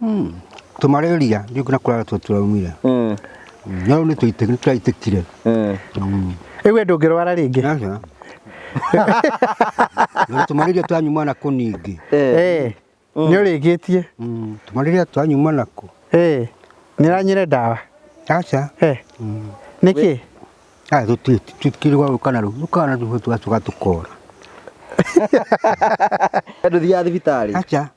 Malaria, you can cry to Turamira. No, no, to try to kill it. Ewe do get what I did. To Malaria to Manako Nigi. Nearly get you. To Malaria to Manako. Ndiranyuire dawa. Acha. Niki? To kill our canal. You can't do what you got to call. Do the other Vitali. Acha.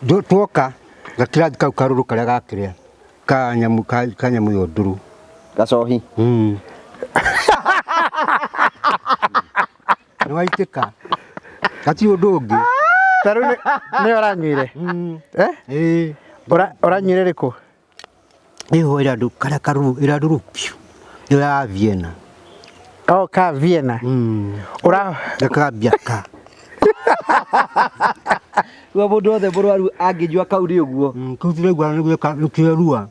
Do toka gakiradika karuru karia gakiria kanyamu yoduru gacohi Turaitika ati udungi taru ne oranyuire oranyuire riko iho iradu karia karuru iradu piu ira Vienna ka Vienna ora gakabiaka Wa bodo the boru agijwa kauri uguo kutire gwa ni ka nukirua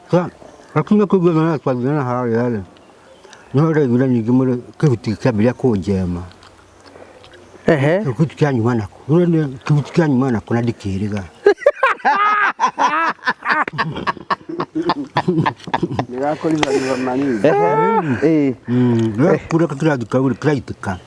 sa akuna ko gwa na kwa na ha yale no re gura ni gimure kibuti kabira ko jema kutu kya nyuma nako ure kibuti kya nyuma nako nadikiriga Ndiracemagwo ni mani pura kakira dikawure turaitika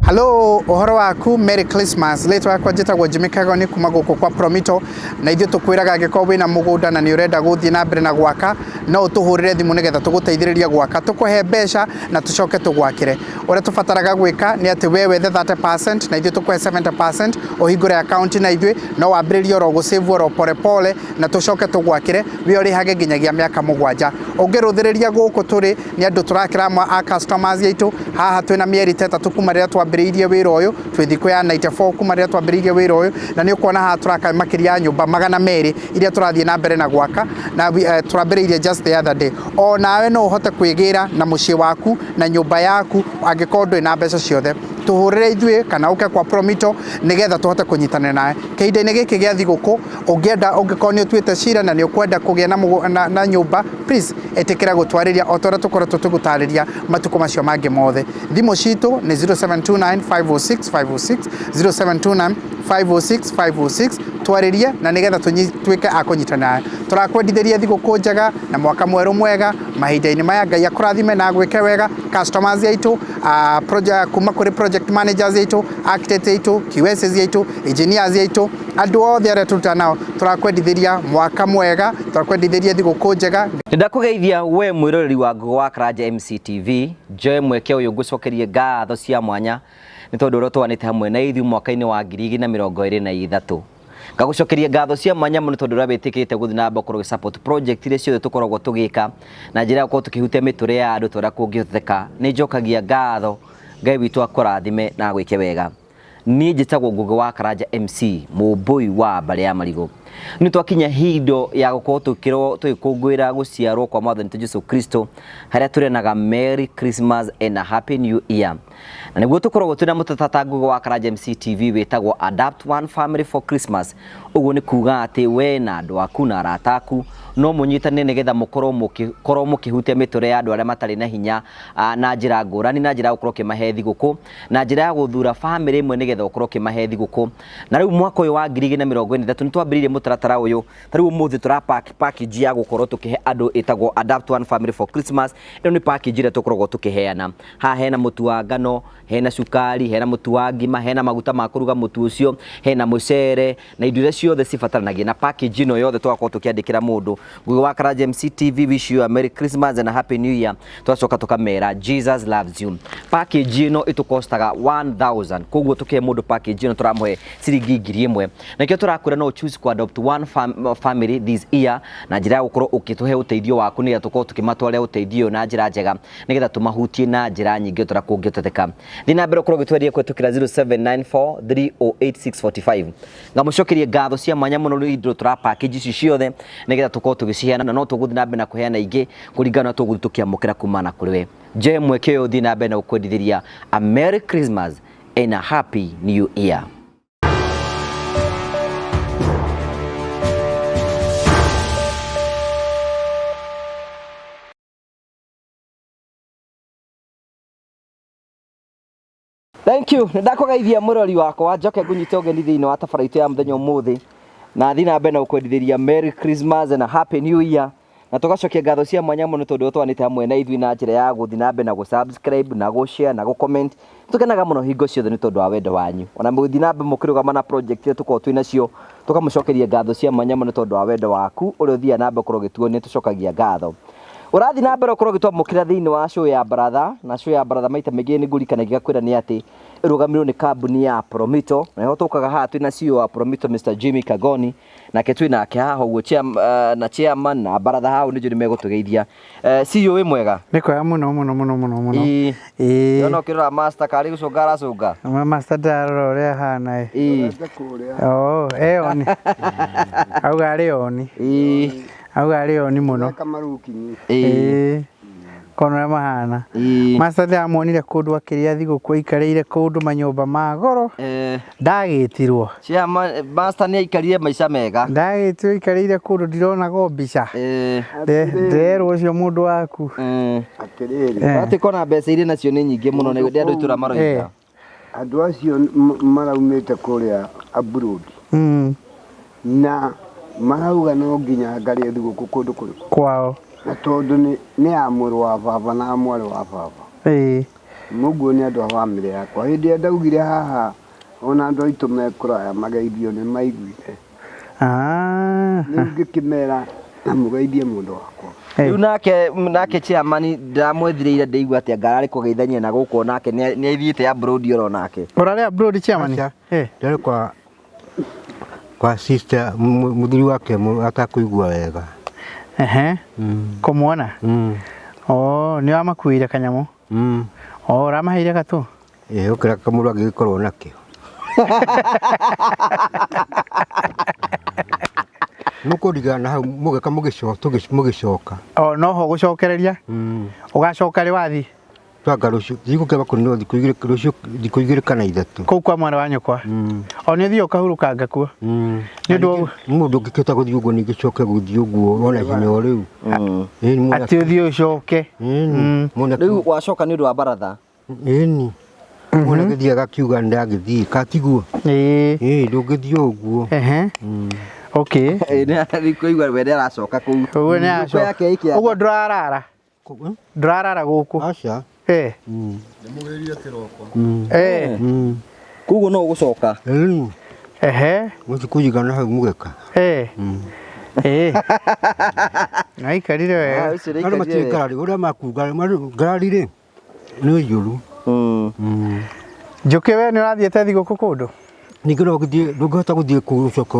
Hello, ohoro waku, Merry Christmas. Leto wakwa njitagwo Jimikago ni kuma guku kwa Promito na ithuĩ tukwiraga angĩkorwo wĩna mũgũnda na nĩ ũrenda gũthiĩ na mbere na gwaka no ũtũhũrĩre thimũ nĩgetha tũgũteithĩrĩrie gwaka tũkũhe mbeca na tũcoke tũgwakĩre. Ũrĩa tũbataraga gwĩka nĩ atĩ we wethe 30% na ithuĩ tũkũhe 70% ũhingũre account na ithuĩ no wambĩrĩrie oro gũsave oro pole na tũcoke tũgwakĩre we ũrĩhage nginyagia mĩaka 7. Ũngĩrũthĩrĩria gũkũ tũrĩ nĩ andũ tũrakĩra a customers aitũ haha twĩna mĩeri 3 kuma rĩrĩa twambĩrĩirie wĩra ũyũ twĩ thikũ ya 94 kuma rĩrĩa twambĩrĩirie wĩra ũyũ na nĩ ũkuona haha tũraka makĩria nyũmba 200 iria tũrathiĩ na mbere na gwaka na twambĩrĩirie just the other day. O nawe no ũhote kwĩgĩra na mũciĩ waku na nyũmba yaku angĩkorwo ndũrĩ na mbeca ciothe tuhurire ithuĩ kana uke kwa Promito nigetha tuhote kunyitanira nawe kĩhinda-inĩ gĩkĩ gĩa thigũkũ ũngĩkorwo nĩ ũtuĩte cira na nĩ ũkwenda kũgĩa na nyũmba please ĩtĩkĩra gũtwarĩria o ta ũrĩa tũkoretwo tũgũtarĩria matukũ macio mangĩ mothe. Thimũ citũ nĩ 0729 506 506 0729 506 506 twarĩrie na nigetha tuĩke a kũnyitanĩra. Tũrakwendithĩria thigũkũ njega na mwaka mwerũ mwega mahinda-inĩ maya. Ngai akũrathime na gwĩke wega. Customers aitũ kuma kũrĩ project managers aitũ, architects aitũ, QSs aitũ, engineers aitũ, andũ othe arĩa tũruta nao tũrakwendithĩria mwaka mwega, tũrakwendithĩria thigũkũ njega. Ndakugeithia we mwĩroreri wa Ngugi wa Karanja MCTV Joe mweke ũyũ ngũcokerie ngatho cia mwanya nĩ tondũ ũrĩa twanĩte hamwe na ithuĩ mwaka-inĩ wa 2023. Ngagucokeria ngatho cia mwanya mũno tondũ ũrĩa wĩtĩkĩte gũthiĩ na mbere support project iria ciothe tũkoragwo tũgĩka na njĩra ya gũkorwo tũkĩhutia mĩtũrĩre ya andũ tũrĩa kũngĩhoteka. Nĩ njokagia ngatho Ngai witũ akũrathime na gwĩke wega. Niĩ njĩtagwo Ngugi wa Karanja MC mũmbũi wa Mbare ya Marigũ. Nĩ twakinya hindo ya gũkorwo tũgĩkũngũĩra gũciarwo kwa Mwathani Jesũ Kristo harĩa tũrenaga Merry Christmas and a Happy New Year. Na nĩguo tũkoragwo twĩna mũtata Ngugi wa Karanja MCTV wĩtagwo Adapt One Family for Christmas. Ũguo nĩ kuuga atĩ we na andũ aku na arata aku no mũnyitane nĩgetha mũkorwo mũkĩhutia mĩtũrĩre ya andũ arĩa matarĩ na hinya na njĩra ngũrani, na njĩra ya gũkorwo ũkĩmahe thigũkũ, na njĩra ya gũthura family ĩmwe nĩgetha ũkorwo ũkĩmahe thigũkũ. Na rĩu mwaka ũyũ wa 2023 nĩ twambĩrĩirie mũtaratara ũyũ. Ta rĩu ũmũthĩ package ya gũkorwo tũkĩhe andũ ĩtagwo Adapt One Family for Christmas. Ĩno nĩ package ĩrĩa tũkoragwo tũkĩheana. Haha hena mũtu wa ngano, hena cukari, hena mũtu wa ngima, hena maguta ma kũruga mũtu ũcio, hena mũcere na indo iria ciothe cibataranagia. Na package ĩno yothe twakorwo tũkĩandĩkĩra mũndũ. Ngugi wa Karanja MCTV wish you a Merry Christmas and a Happy New Year. Twacoka tukamera Jesus loves you. Package ĩno ĩtũkostaga 1000. Koguo tũkĩhe mũndũ package ĩno tũramũhe ciringi 1000. Na kĩo tũrakwĩra no choose ku adopt one family this year na njĩra ya gũkorwo ũkĩtũhe ũteithio waku nĩgetha tũkorwo tũkĩmatwarĩra ũteithio na njĩra njega nĩgetha tũmahutie na njĩra nyingĩ tũrĩa kũngĩhoteka. Thiĩ na mbere ũkorwo ũgĩtũeria kũhĩtũkĩra 0794 308 645. Ngamũcokerie ngatho cia mwanya mũno nĩ indo tũra package ici ciothe nĩgetha tũkorwo tũgĩciheana na no tũgũthiĩ na mbere na kũheana ingĩ kũringana na tũgũthiĩ tũkĩamũkĩra kuma na kũrĩ we. Je mweke ũyũ thiĩ na mbere na gũkwendithĩria a Merry Christmas and a Happy New Year. Thank you. Ndakugeithia murori wakwa njoke ngunyite ugeni thiini wa tabaraitu ya muthenya umuthi na thina mbere na ukwendithĩria Merry Christmas and a Happy New Year na tugacokia ngatho cia mwanya muno tondu twanite hamwe na ithui na njira ya guthi na mbere na subscribe na share na comment. Tukenaga muno hingo ciothe ni tondu wa wendo wanyu. Ona muthi na mbere mukirugama na project tuko twina cio tukamucokeria ngatho cia mwanya muno tondu wa wendo waku uri uthia na mbere kurogituo ni tucokagia ngatho. Urathi na mbere kurogitwa mukira thiini wa show ya Baraza na show ya Baraza maita mengi ni ngurikana gigakwira ni ati irugamirwo ni kambuni ya Promito na ho tukaga haha twina CEO wa Promito Mr Jimmy Kagoni na ketwina ake haha uguo na chairman na Baraza hau ni juri megutugeithia CEO we mwega ni kwega muno yona ukirora master kari gucungara cunga master darora uria hana oni auga ari oni muno kono mahana master amonire kundu akiria thiguku ikarire kundu manyumba ma goro ndagitirwo chairman master ni aikarire maica mega ndagitirwo ikarire kundu ndirona go mbica nderwo ucio mundu waku atiriri ati kona mbeca iri nacio ni nyingi muno ni ndio itura maroiga andu acio maraumite kuria abroad na marauga no nginya ngarie thiguku kundu kwao na tondu ni amuru wa baba na mwari wa baba muguo ni andu a family yakwa hindi ndaugire haha ona andu aitu mekuraya mageithio ni maiguire ngikimera na mugeithie mundu wakwa riu nake chairman ndamwethireire ndeigua ati ngarari kugeithania na guku nake ni aithiite abroad oro nake urari abroad chairman ndari kwa sister muthuri wake atakuigua wega kumuona ni wamakuire kanyamu ramaheire gatu ukira kamuru agikorwo nakio mukurigana hau mugeka mugicoka no ho gucokereria ugacoka ri wathi twanga rucio thigukeba kunno thikuigire kana ithatu kuu kwa mwana wa nyokwa ni thio kahurukanga kuo ni ndu mundu ngikita guthii uguo ningicoke guthii uguo ona hinya riu ati thio coke riu wacoka ni ndu wa Baratha ni mwana githii agakiuga ndagithii katiguo ndungithii uguo okay ni kuigua wende aracoka kuu uguo ni acoka uguo ndurarara guku aca mugeria kiroko kuguo no gucoka mutikuyigana hau mugeka naikarire wega andu matikarari uria makuga ngarari ri ni njuru njuki we ni urathiete thiguku kundu ningiro githii ndungihota guthii kucoka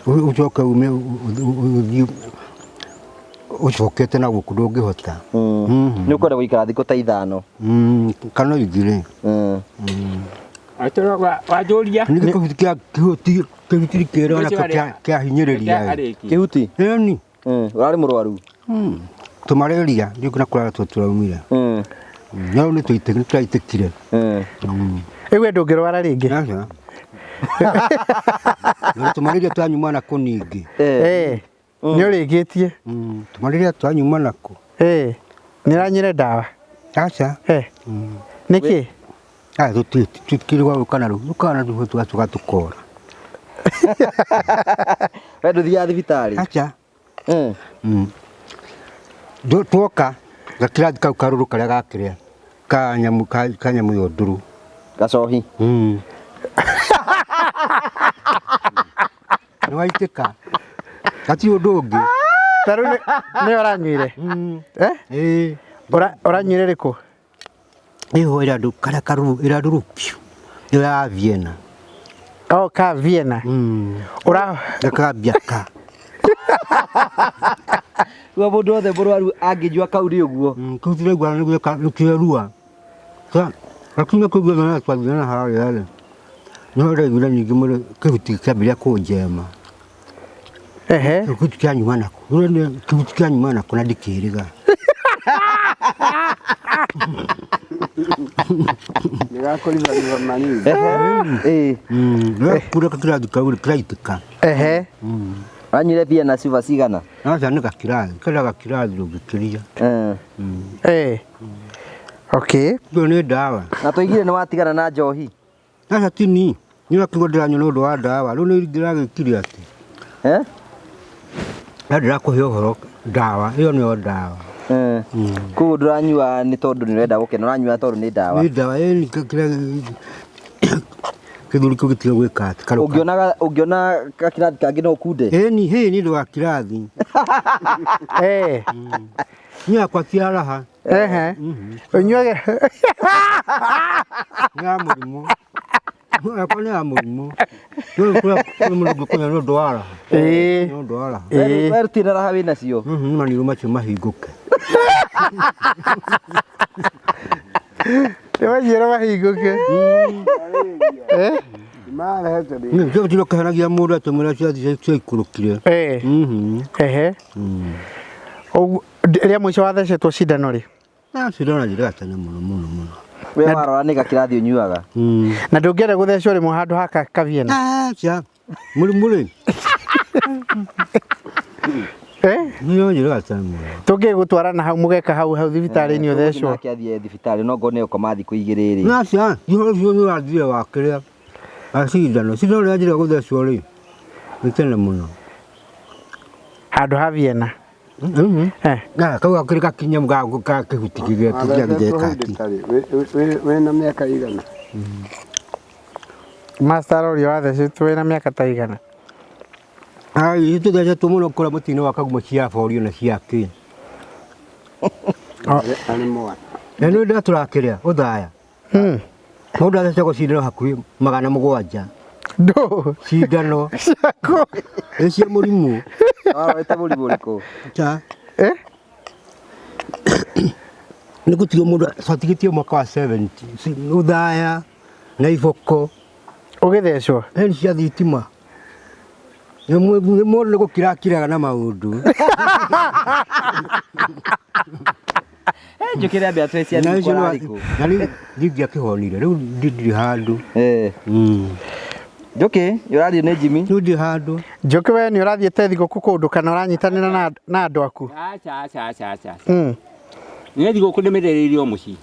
ucoke ume ucokete na guku ndungihota ni ukwenda guikara thiku ta 5 kana igire atoroga wajuria ni kihuti kero na kia hinyiriria kihuti ni urari murwaru tumaleria ndio kuna kula turaumira no ni twaitekire ewe ndungirwara ringi tumaleria twanyuma na kuningi ni urigitie tumaleria twanyuma nako niranyire ndawa aca niki tutikirwa ukana ru tugacoka tukora we nduthia thibitari aca tuoka gakirathi kau karuru karia gakiria kanyamu yo nduru gacohi ni waitika gati undu ungi taru ni oranyuire oranyuire riku iho irandu karia karuru irandu rupio ya Vienna ka Vienna ura gakabiaka wa mundu othe murwaru angijua kauri uguo kutire gwa ni kirua lakini kugwa na twathina haha yale no regula nyingi muri kihuti kabira kunjema kihuti kya nyuma nako uri kihuti kya nyuma nako na dikiriga nigakoriza riva mani kura kakirathi kauri turaitika anyire pia na siva cigana aca ni gakirathi kada gakirathi ndungikiria Okay. Ndio nĩ ndawa. Na toigire nĩ watigana na njohi. Sasa tini ni wakigo ndiranyua nĩ ũndũ wa ndawa rĩu nĩ ndiragĩkire atĩ ndĩrakũhe ũhoro ndawa ĩyo nĩyo ndawa. Koguo ndũranyua nĩ tondũ nĩ ũrenda gũkena, ũranyua tondũ nĩ ndawa. Nĩ ndawa kĩrĩa kĩthuri kĩu gĩtiga gwĩka atĩ ũngĩona gakirathi kangĩ no ũkunde. Ĩni nĩ ũndũ wa kirathi. Ni yakwa cia raha. Ũnyuage ya mũrimũ. Yakwa nĩ ya mũrimũ. Nĩ mũndũ kũnya nĩ ũndũ wa raha. Nĩ ũndũ wa raha. Werutire raha wĩna cio. Maniũrũ macio mahingũke. Nĩ wanyuĩra mahingũke. Nĩ tiro kĩhanagia mũndũ atũmĩra cia ikũrũkire. Rĩa mũico wathecetwo cindano rĩ? Cindano njĩra tene mũno. We warora nĩ gakirathi ũnyuaga. Na ndũngĩenda gũthecwo rĩmwe handũ haka kabiena? Mũrimũ rĩ. Nĩ njĩra tene mũno. Tũngĩgũtwarana hau mũgeka hau thibitarĩ-inĩ ũthecwo. Nake athiĩ thibitarĩ no ngone ũkoma thikũ igĩrĩ rĩ. Nacia, ihoro cio nĩ wathire wa kĩrĩa. Cindano rĩa njĩra gũthecwo rĩ. Nĩ tene mũno. Handũ ha Vienna. Kau gakĩrĩ gakinya gakĩhuti gĩgekati. Wĩna mĩaka igana? Master ũrĩa wathecetwo wĩna mĩaka ta igana? Tũthecetwo mũno kũrĩa mũtĩ-inĩ wa Kagumo cia borio na cia kĩ. Na nĩ ũndũ tũrakĩrĩa ũthaya. Mũndũ athecetwo cindano hakuhĩ 700. Ndũ cindano cia mũrimũ. Weta mũrimũ ũrĩkũ? Nĩ gũtigwo mũndũ atigĩtio mwaka wa 70 ũthaya na iboko ũgĩthecwo nĩ cia thitima. Nĩ mũndũ nĩ gũkirakiraga na maũndũ. Njũkĩrĩa mbĩa twĩ cia thikũ ararĩkũ. Na rĩu ndiakĩhonire rĩu ndirĩ handũ. Njũkĩ ũrathiĩ nĩ Jimmy? Rĩu ndirĩ handũ. Njũkĩ we nĩ ũrathiĩte thigũkũ kũndũ kana ũranyitanĩra na andũ aku? Nĩ thigũkũ ndĩmĩrĩrĩirie o mũciĩ.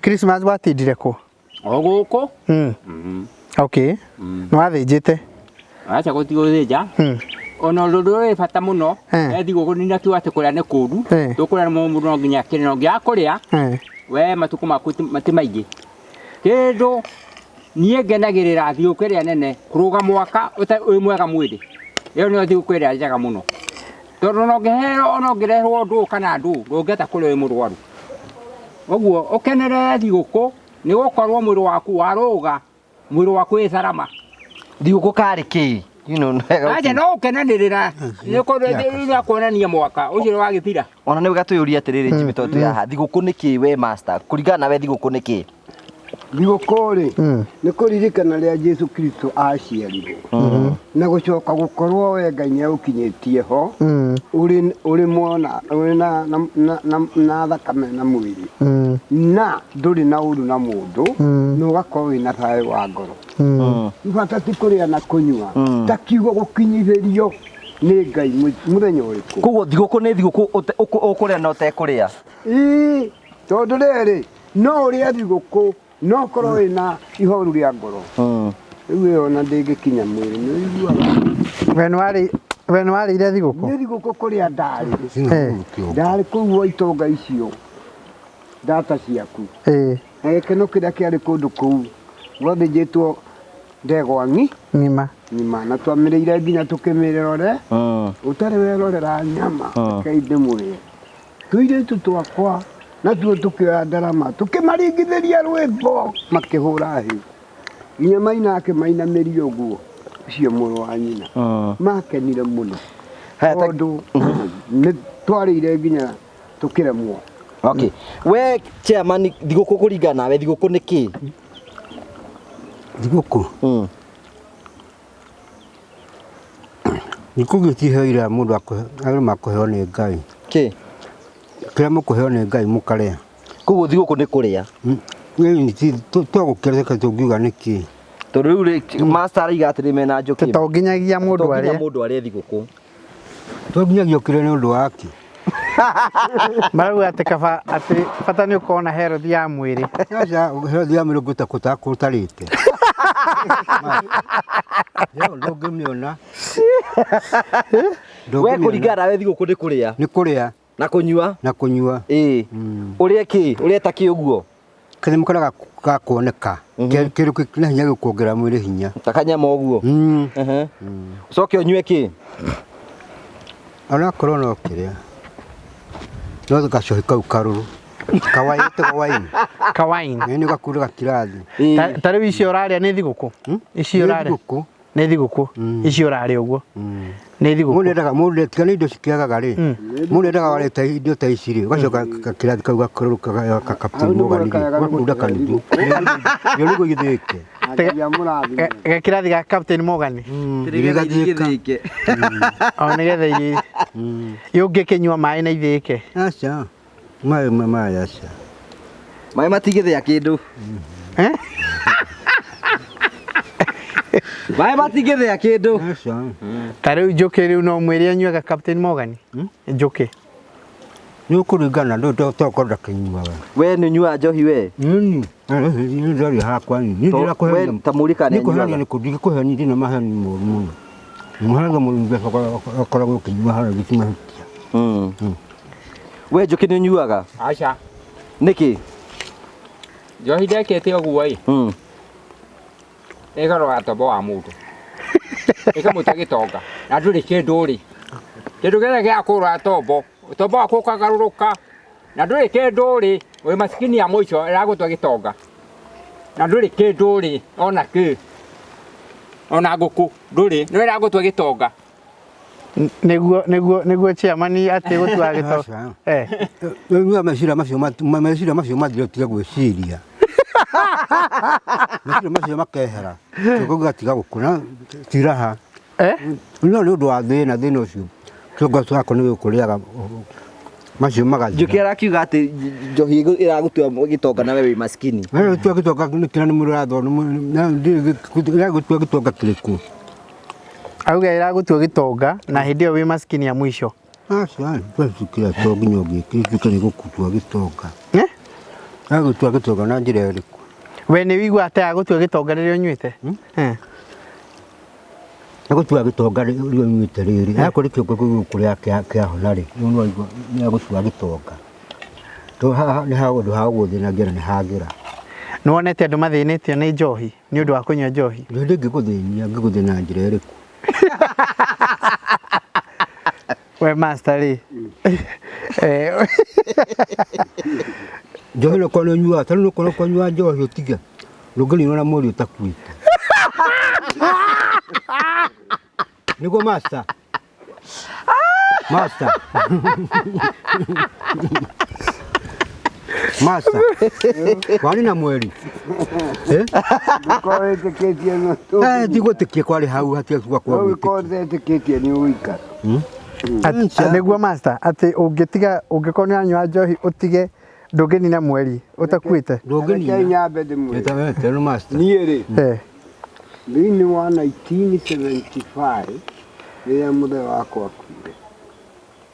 Christmas watindire kũ? O gũkũ. Okay. Nĩ wathĩnjĩte? Acha gũtigũthĩnja. Ona ũndũ ũrĩ bata mũno thigũkũ nĩ kiuga atĩ kũrĩa nĩ kũũru. Tũkũrĩa mũndũ no nginya akĩrĩ no nginya kũrĩa. We matukũ maku matĩ maingĩ. Kĩndũ niĩ ngenagĩrĩra thigũkũ ĩrĩa nene kũrũga mwaka wĩ mwega mwĩrĩ. Ĩyo nĩyo thigũkũ ĩrĩa njega mũno. Tondũ no ngĩheo ona ngĩrehwo ndũ kana ndũ ndũngĩhota kũrĩa wĩ mũrwaru. Ũguo ũkenerere thigũkũ nĩ gũkorwo mwĩrĩ waku warũga, mwĩrĩ waku wĩ salama. Thigũkũ karĩ kĩ? Acha no ũkenanĩrĩra nĩ kũrĩa kuonania mwaka ũcio wagĩthira. Ona nĩ ũgatũyũria atĩrĩrĩ Jimmy tondũ yaha thigũkũ nĩ kĩ we master? Kũringana na we thigũkũ nĩ kĩ? Thigũkũ rĩ nĩ kũririkana rĩrĩa Jesu Kristo aciarirwo na gũcoka gũkorwo we Ngai nĩagũkinyĩtie ho ũrĩ mwona na thakame na mwĩrĩ na ndũrĩ na ũru na mũndũ na ũgakorwo wĩna thayũ wa ngoro. Ibata ti kũrĩa na kũnyua ta kiugo gũkinyithĩrio nĩ Ngai mũthenya ũrĩkũ. Koguo thigũkũ nĩ thigũkũ ũkũrĩa na ũtekũrĩa? Tondũ rĩrĩ no ũrĩa thigũkũ no korwo wĩna ihoru rĩa ngoro. Rĩu ĩyo ona ndĩngĩkinya mwĩrĩ nĩ ũiguaga. We nĩ warĩire thigũkũ? Nĩ thigũkũ kũrĩa ndarĩ kũu itonga icio ndata ciaku. Na gĩkeno kĩrĩa kĩarĩ kũndũ kũu gwathĩnjĩtwo ndegwa ng'ima na twamĩrĩire nginya tũkĩmĩrore ũtarĩ werorera nyama Ngai ndĩmũrĩe. Tũirĩtu twakwa natuo tũkĩoya ndarama tũkĩmaringithĩria rwĩmbo makĩhũra hĩ nginya maina akĩmainamĩria ũguo ũcio mũrũ wa nyina makenire mũno tondũ nĩ twarĩire nginya tũkĩremwo. Okay, we chairman thigũkũ kũringana nawe thigũkũ nĩ kĩ? Thigũkũ nĩ kũgĩtiheire mũndũ akũheo nĩ Ngai. Kĩ? Kĩrĩa mũkũheo nĩ Ngai mũkarĩa. Koguo thigũkũ nĩ kũrĩa? Twagũkĩreka tũngiuga nĩkĩ? Tondũ rĩu master araiga atĩrĩ mena njũkĩ. Tũtonginyagia mũndũ arĩa thigũkũ. Tũnginyagia ũkĩrĩa nĩ ũndũ wake. Marauga ati kaba ati bata ni ukona health ya mwiri. Sasa health ya mwiri gutarite. Yo ndungimiona. We kuringana we thiguku ni kuria. Ni kuria na kunyua. Na kunyua. Uria ki? Uria taki uguo. Kani mukora gakuoneka. Kiru kina hinya gukuongera mwiri hinya. Takanyama uguo. Ucoke unyue ki? Ana korona okiria. No gacohi kau karuru. Kawaite kawaini. Kawaini. Ni gakura kirathi. Tari icio uraria ni thiguku. Icio uraria. Nä thigũkũ icio ũrarĩ ũguo nĩ thigũkũ mũndũ etigana indo cikiagaga rĩ mũndũ endaga wareta indo ta ici rĩ ũgacoka kĩrathi kau gakorwo kakaptimũgani gakunda kanithu yo nĩguo gĩthĩke gakĩrathi ga Captain Morgan gĩthĩke o nĩgetha irio yũngĩkĩnyua maĩ na ithĩke aca maĩ aca maĩ matigĩthĩa kĩndũ Vai matigithia kindu. Tariu njuki riu no mwiri anyuaga Captain Morgan. Njuki. Ni ukuringana ndo tokonda kinyua we. We ni nyua njohi we. Ni ndari hakwa ni. Ni ndira kuhe. We tamurika ni nyua. Ni kudiki kuhe ni ndina mahani murumu. Muhanga mulumbe akora gukinyua hara gikima hitia. We njuki ni nyuaga. Acha. Niki. Njohi ndekete uguo i. Ega tobo wa mundu. Ega mutagitonga. Na nduri kindu ri. Kindu gere gya kura tobo. Tobo akuka garuruka. Na nduri kindu ri. We maskini ya mwicho iragutwa gitonga. Na nduri kindu ri ona ki. Ona guku nduri no iragutwa gitonga. Niguo chairman ati gutwa gitonga. Niguo mecira macio mathire tiga gwiciria. Macio makehera tuko gatiga gukuna tiraha no ni undu wa thina ucio tugo twako ni gukuriaga macio magathi njuki arakiuga ati njohi iragutua gitonga na wewe maskini wewe tu gitonga kina ni muratho na iragutua gitonga kiriku auga iragutua gitonga na hindi iyo wi maskini ya mwisho aca twacukira tongi nyongi kiriku ni gukutua gitonga agutua gitonga na njira iriku we ni wigua ate agutua gitonga riria unyuite agutua gitonga riria unyuite riri akuri kio kuria kia honari no aigua ni agutua gitonga to ha ni ha undu ha guthina ngira ni hagira no wonete andu mathinitio ni njohi ni undu wa kunywa njohi ndi ngiguthina njira iriku we master ri njohi no kono nyua tano no kono konyua njohi utiga rugani no na mori utakuite niguo master kwani na mweri ko etiketie no tu tigutikie kwari hau hatia kwa ko etiketie ni uika niguo master ati ungikona anyua njohi utige ndugeni na mweri utakuite ndugeni nyambe ndimwe etamete no master nieri thini wa 1975 rĩrĩa mũthee wakwa akuire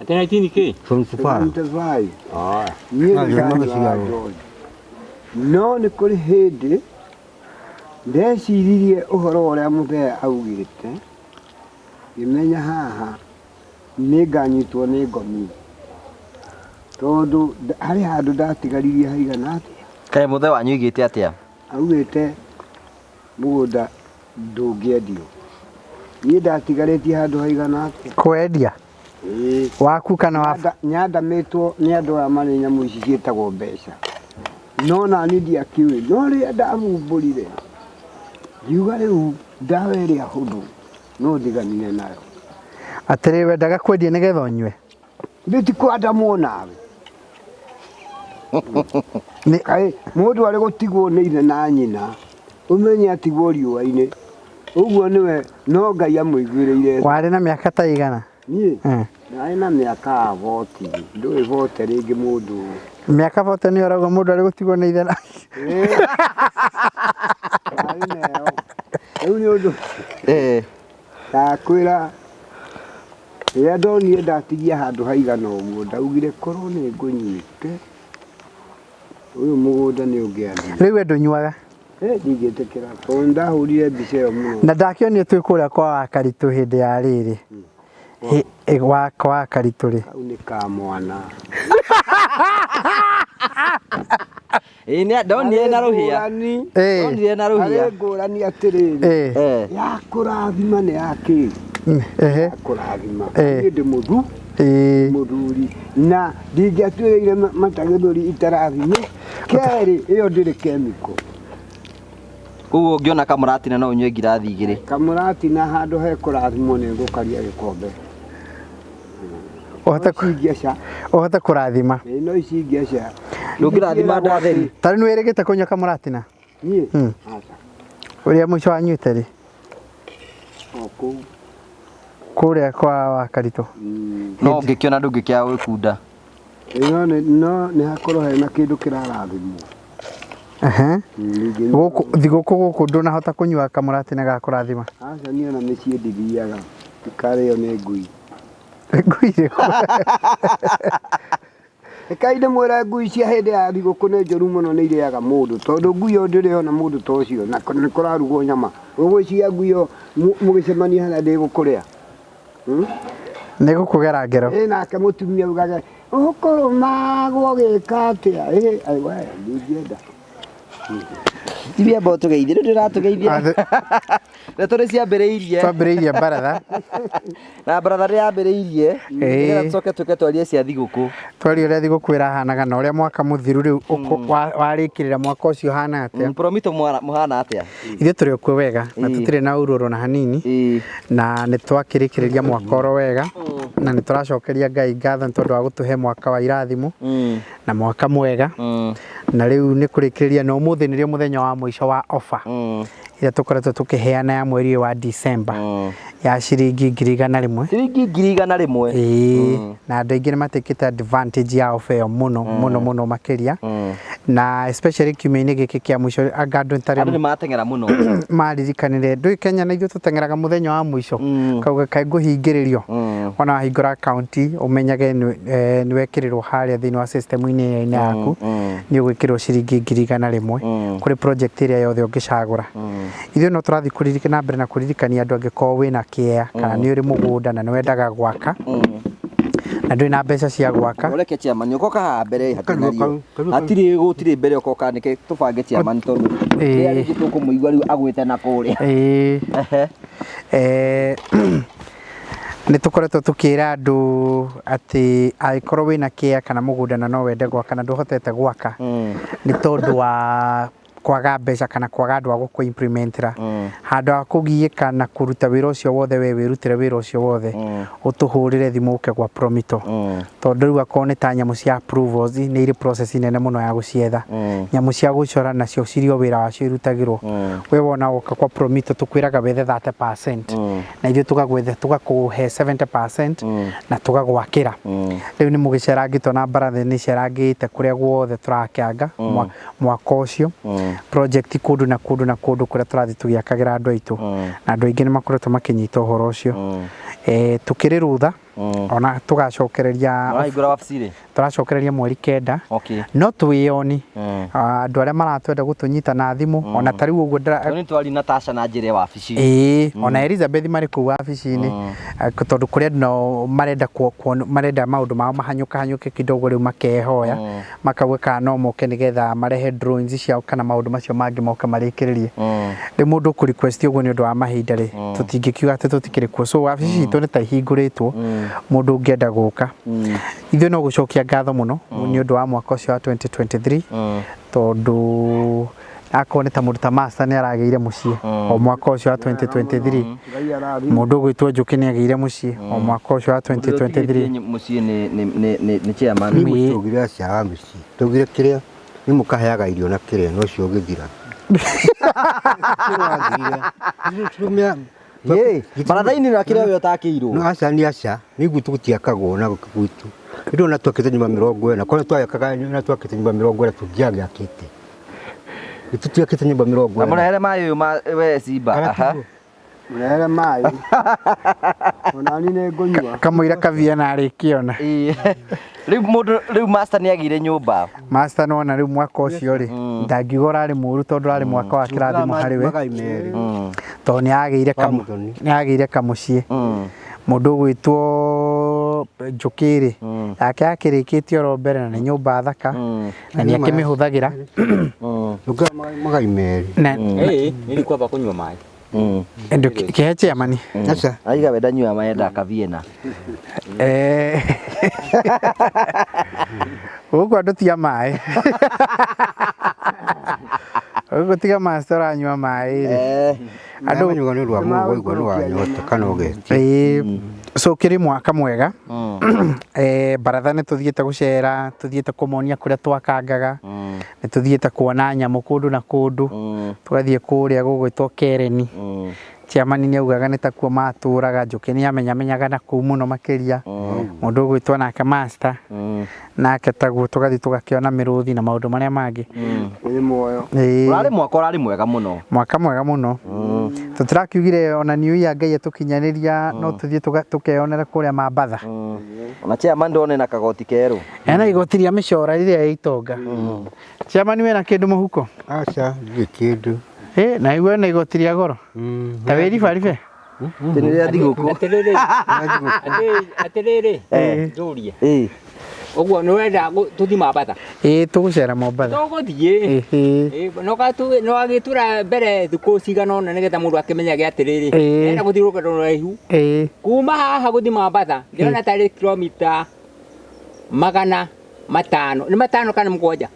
ati 19 ki 75 no nĩ kũrĩ hĩndĩ ndeciririe ũhoro ũrĩa mũthee augĩte ngĩmenya haha nĩ nganyitwo nĩ ngomi tondu hari handu ndatigaririe haigana atia kae muthee wanyu igite atia augĩte mũgũnda ndũngĩendio niĩ ndatigarĩtie handũ haigana atia kwendia waku kana wa nyandamitwo nĩ andũ aya marĩ nyamũ ici ciĩtagwo mbeca no nani ndiakĩũĩ no rĩrĩa ndamumbũrire ngiuga rĩu ndawa ĩrĩa hũthũ no ndiganire nayo atĩrĩ wendaga kwendia nĩgetha ũnyue ndĩtikwandamwo nawe mũndũ arĩ gũtigwo nĩ ithe na nyina ũmenye atigwo riũa-inĩ ũguo nĩwe no Ngai amũiguĩrĩire warĩ na mĩaka ta igana niĩ narĩ na mĩaka 40 ndũĩ 40 rĩngĩ mũndũ mĩaka 40 nĩ ũrauga mũndũ arĩ gũtigwo nĩ ithe na rĩu nĩ ũndũ ndakwĩra ya ndonire ndatigia handu haigana ũguo ndaugire korwo nĩ ngũnyite ũyũ mũgũnda nĩ ũngĩathire. Rĩu we ndũnyuaga? Ndingĩtĩkĩra tondũ ndahũrire mbica ĩyo mũno. Na ndakĩonio twĩ kũrĩa kwa Wakaritũ hĩndĩ ya rĩrĩ kwa Wakaritũ rĩ. Kau nĩ ka mwana. Ndonire na rũhĩa. Ndonire na rũhĩa. Arĩ ngũrani atĩrĩrĩ. Ya kũrathima nĩ yakĩ. Kũrathima. Ndĩ mũthuri na ndingĩatuĩrĩire matagĩthũri itarathime. Kerĩ ĩyo ndĩrĩ kemiko. Koguo ũngĩona kamũratina no ũnyue ngirathi igĩrĩ. Kamũratina handũ he kũrathimwo nĩ ngũkaria gĩkombe. Ũhote kũrathima. No ici ingĩaca. Ndũngĩrathima ndatheri. Tarĩ nĩ wĩrĩgĩte kũnyua kamũratina? Niĩ? Ũrĩa mũico wanyuĩte rĩ? Kũu. Kũrĩa kwa Wakaritũ. No ũngĩkĩona ndũngĩkĩaga gwĩkunda. No nĩ hakorwo hena kĩndũ kĩrarathimwo. Gũkũ ndũnahota kũnyua kamũratina ga kũrathima? Aca niĩ ona mĩciĩ ndithiaga. Tikarĩo nĩ ngui. Ngui rĩkũ? Kaĩ ndĩmwĩre ngui cia hĩndĩ ya thigũkũ nĩ njũru mũno nĩ irĩaga mũndũ tondũ ngui ĩyo ndĩrĩ ona mũndũ ta ũcio na nĩ kũrarugwo nyama. Ũgwĩciria ngui ĩyo mũgĩcemania harĩa ndĩgũkũrĩa? Nĩ gũkũgera ngero. Nake mũtumia augage ũkũrũmagwo gĩka atĩa? Ndingĩenda. Tibia mboto geithie rĩu ndĩratũgeithia. Na tũrĩ ciambĩrĩirie. Twambĩrĩirie Baraza. Na Baraza rĩambĩrĩirie. Nĩgetha tũcoke tũke twarie cia thigũkũ. Twarie ũrĩa thigũkũ ĩrahanaga na ũrĩa mwaka mũthiru rĩu warĩkĩrĩra mwaka ũcio hana atĩa? Promito mũhana atĩa? Ithuĩ tũrĩ okuo wega na tũtirĩ na uroro na hanini na nĩ twakĩrĩkĩrĩria mwaka oro wega na nĩ tũracokeria Ngai ngatho nĩ tondũ wa gũtũhe mwaka wa irathimo na mwaka mwega. Na rĩu nĩ kũrĩkĩrĩria na ũmũthĩ nĩrĩo mũthenya wa mũico wa offer ĩrĩa tũkoretwo tũkĩheana ya mweri wa December ya ciringi 100,000. Ciringi 100,000. Na andũ aingĩ nĩ matĩkĩte advantage ya offer ĩyo mũno makĩria na especially kiumia-inĩ gĩkĩ kĩa mũico andũ nĩ mateng'era mũno maririkanire ndũĩ Kenya na ithuĩ tũteng'eraga mũthenya wa mũico kauga kaĩ ngũhingĩrĩrio ona wahingũra account ũmenyage nĩ wekĩrĩrwo harĩa thĩinĩ wa system-inĩ yaku nĩ ũgwĩkĩrwo ciringi 100,000 kũrĩ project ĩrĩa yothe ũngĩcagũra. Ithuĩ no tũrathiĩ kũririkana na mbere na kũririkania andũ angĩkorwo wĩna kĩea kana nĩ ũrĩ mũgũnda na nĩ wendaga gwaka na ndũrĩ na mbeca cia gwaka. Ũreke chairman ũkoka haha mbere hatirĩ mbere ũkoka nĩke tũbange chairman tondũ rĩrĩa rĩngĩ tũkũmũigua rĩu agwĩte na kũrĩa. Nĩ tũkoretwo tũkĩra andũ atĩ angĩkorwo wĩna kĩea kana mũgũnda na no wende gwaka na ndũhotete gwaka nĩ tondũ wa kwaga mbeca kana kwaga andũ a gũkũ-implementera handũ ha kũgiĩka na kũruta wĩra ũcio wothe we wĩrutĩre wĩra ũcio wothe ũtũhũrĩre thimũ ũke gwa Promito tondũ rĩu akorwo nĩ ta nyamũ cia approvals nĩ irĩ process nene mũno ya gũcietha nyamũ cia gũcora nacio cirĩ o wĩra wacio irutagĩrwo we wona woka kwa Promito tũkwĩraga wethe 30% na ithuĩ tũgakũhe 70% na tũgagwakĩra. Rĩu nĩ mũgĩcerangĩtwo na Baraza nĩ cerangĩte kũrĩa guothe tũrakĩanga mwaka ũcio project kũndũ na kũndũ kũrĩa tũrathiĩ tũgĩakagĩra andũ aitũ na andũ aingĩ nĩ makoretwo makĩnyita ũhoro ũcio. Tukĩrĩ rutha ona tũracokereria mweri 9 no twĩyoni andũ arĩa maratwenda gũtũnyita na thimũ ona tarĩu ũguo nĩ twari na Tasha na njĩra wabici ona Elizabeth marĩ kũu wabici-inĩ tondũ kũrĩa andũ marenda maũndũ mao mahanyũke kidogo rĩu makehoya makauga kana no moke nĩgetha marehe drawings ciao kana maũndũ macio mangĩ moke marĩkĩrĩrie. Rĩu mũndũ kũ request ũguo nĩ ũndũ wa mahinda rĩ tũtingĩkiuga atĩ tũtikĩrĩ kuo so wabici citũ nĩ ta ihingũrĩtwo mũndũ ũngĩenda gũka. Ithuĩ no gũcokia ngatho mũno nĩ ũndũ wa mwaka ũcio wa 2023 tondũ akorwo nĩ ta mũndũ ta master nĩ aragĩire mũciĩ o mwaka ũcio wa 2023 mũndũ ũgwĩtwo Njũkĩ nĩ agĩire mũciĩ o mwaka ũcio wa 2023 mũciĩ nĩ chairman tũgire aciaga mũciĩ tũgire kĩrĩa nĩ mũkaheaga irio na kĩrĩa no cio ũgĩthira Baratha-inĩ na kĩrĩa we ũtakĩirwo no aca nĩ aca nĩ gwitũ gũtiakagwo na gwitũ indo na twakĩte nyumba 40 kone twakaga na twakĩte nyumba 40 tũtiagĩakĩte tũtiakĩte nyumba 40 na mũrehere maĩ ũyũ we Simba Mrehere mai. Ona ni ne ngonyua. Kamuira kavia na arikiona. Riu master ni agire nyumba. Master nona riu mwaka ucio ri ndangigora ari muru tondu ari mwaka wa kirathimo hariwe. To ni agire kamucie. Mundu gwitwo Njukiri yake akirikitio ro mbere na ni nyumba thaka na ni akimihuthagira magai meri nili kwamba kunywa mai endo kiheche amani acha aiga wenda nyua mai enda kaviena ugo adutia mai ugo tiga master anywa mai ando nyuga ni rwa mugo igwa no anyota kana so kiri mwaka mwega Baraza ni tuthiete gucera tuthiete kumonia kuria twakangaga ni tuthiete kuona nyamu kundu na kundu tugathie kuria gugwitwo Kereni Chairman ni augaga ni takuo maturaga Njuki ni amenyamenyaga na kuu muno makiria mundu gwitwo nake master nake taguo tugathie tugakiona miruthi na maundu maria mangi Ni moyo. urari mwaka urari mwega muno mwaka mwega muno tutirakiugire ona new year Ngai tukinyaniria no tuthie tukeyonera kuria Mabatha ona Chairman ndone na kagoti keru ena igoti ria micora riria itonga Chairman we na kindu muhuko acha gikindu na iwe na igoti ria goro ta weri baribe tiniria thiguku atiriri nduria Ogwo no wenda tuthi Mabatha tugucera Mabatha tuguthie no agitura mbere thuku cigana ona nigetha mundu akimenyage atiriri enda guthiruka ndo raihu kuma haha guthi Mabatha ndirona tari kilomita 500 ni 5 kana 7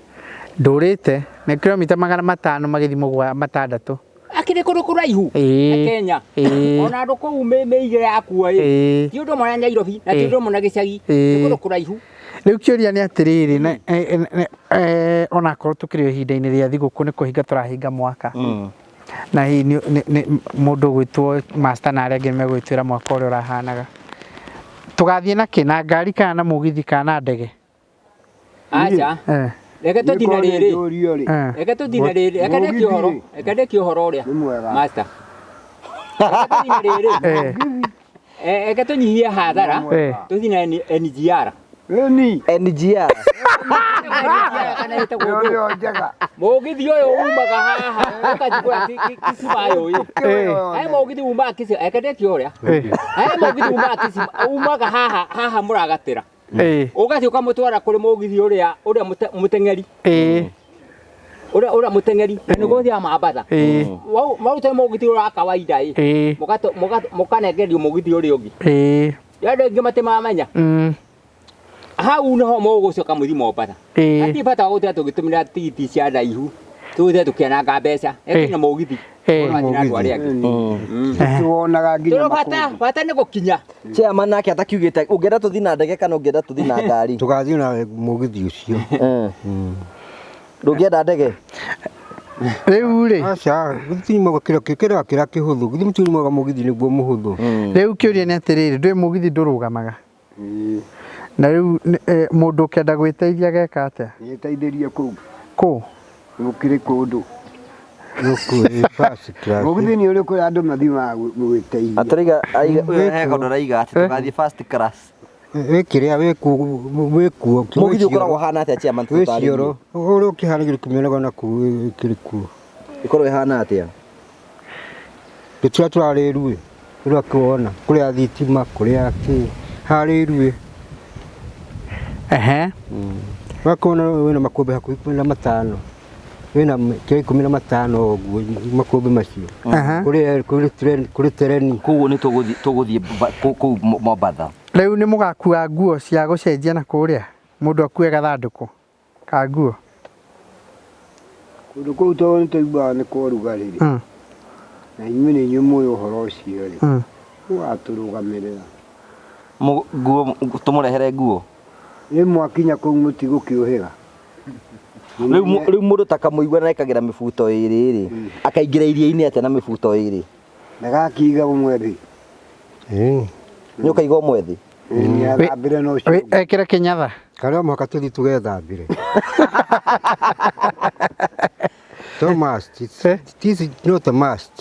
ndurite ni kilomita 500 magithimo gwa 6 akire kundu kuraihu Kenya ona andu kuu meigire akua ti undu mwana Nairobi na ti undu mwana gicagi ni kundu kuraihu riu kiuria ni atiriri ona korwo tukirio ihinda-ini ria thiguku ni kuhinga turahinga mwaka na hi ni mundu gwitwo master na aria angi megwitwira mwaka uria urahanaga tugathie na kina ngari kana mugithi kana ndege acha reke tuthina riri reke tuthina riri reke kihoro uria master reke tuthina riri reke tunyihie hathara tuthina NGR NGR mugithi uyu umaga haha ukajikura kisiba uyu ai mugithi umaga kisiba ekadeki uria ai mugithi umaga haha muragatira ugathi ukamutwara kuri mugithi uria mutengeri uria mutengeri ni guthia Mabatha wauta mugithi uria kawaida mukanengerio mugithi uria ungi yande ingi matimamenya hau no mugucoka muthi Mabatha ati bata gutia tugitumira tigiti cia ndaihu tuthe tukiananga mbeca ekina mugithi tuonaga nginya bata ni gukinya Chairman nake atakiugite ungienda tuthi na ndege kana ungienda tuthi na ngari tugathie na mugithi ucio ndungienda ndege riu ri acha githimo kira kihuthu githimo mugithi niguo muhuthu riu kiuria ni atiriri ndui mugithi ndurugamaga na riu mundu kenda gwiteithia geka atia niteithĩrie ku gukire kundu mugithi ni uri kuria andu mathimaga gwiteithia atariga he kaundu raiga ati tugathie first class wikiria wikuo mugithi ukoragwo hana atia Chairman tutari wicioro uri ukihanagira kimeraga na ku kirikuo ikorwo ihana atia tutia turarĩrue ura kuona kuria thitima kuria ki harĩrue wakona wena makombe hakuhi 15 wena kiri 15 oguo makombe macio kuri tereni kuguo ni tuguthie ku Mabatha riu ni mugakua nguo cia gucenjia na kuria mundu akue gathanduku ka nguo kundu kuu to ni tuigua ni kurugariri na inyuĩ nĩ nyũmũĩ ũhoro ũcio rĩ ũgatũrũgamĩrĩra nguo tũmũrehere nguo rĩu mwakinya kũu mũtigũkĩũhĩga rĩu mũndũ ta Kamuigua nekagira mibuto ĩrĩ rĩ akaingĩra iria-inĩ atĩa na mibuto ĩrĩ ndagakiiga ũmwe thĩ nĩ ũkaiga ũmwe thĩ nĩathambĩre no cio ekĩre kĩnyatha karia mwaka tũthi tũgethambĩre Thomas, this is not a must.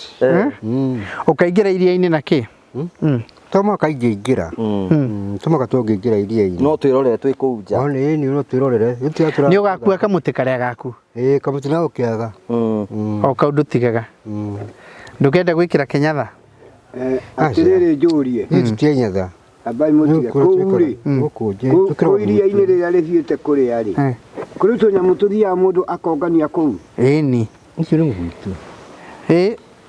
Ukaingira iria-inĩ na kĩ? Toma kaingĩra. Toma katũngĩingĩra iria-inĩ. No twĩrorere twĩ kũu nja. Nĩ no twĩrorere. Nĩ ũgakua kamũtĩ karĩa gaku? Kamũtĩ na ũkĩaga. O kaũndũ tigaga. Ndũkenda gwĩkĩra kĩnyatha? Atĩrĩrĩ njũrie. Tũtianyatha. Abai mũtige kũu-rĩ. Kũu iria-inĩ rĩrĩa rĩthiĩte kũrĩa-rĩ. Kũrĩ tũnyamũ tũthiaga mũndũ akongania kũu. Ĩni. Ũcio nĩ mũbuto.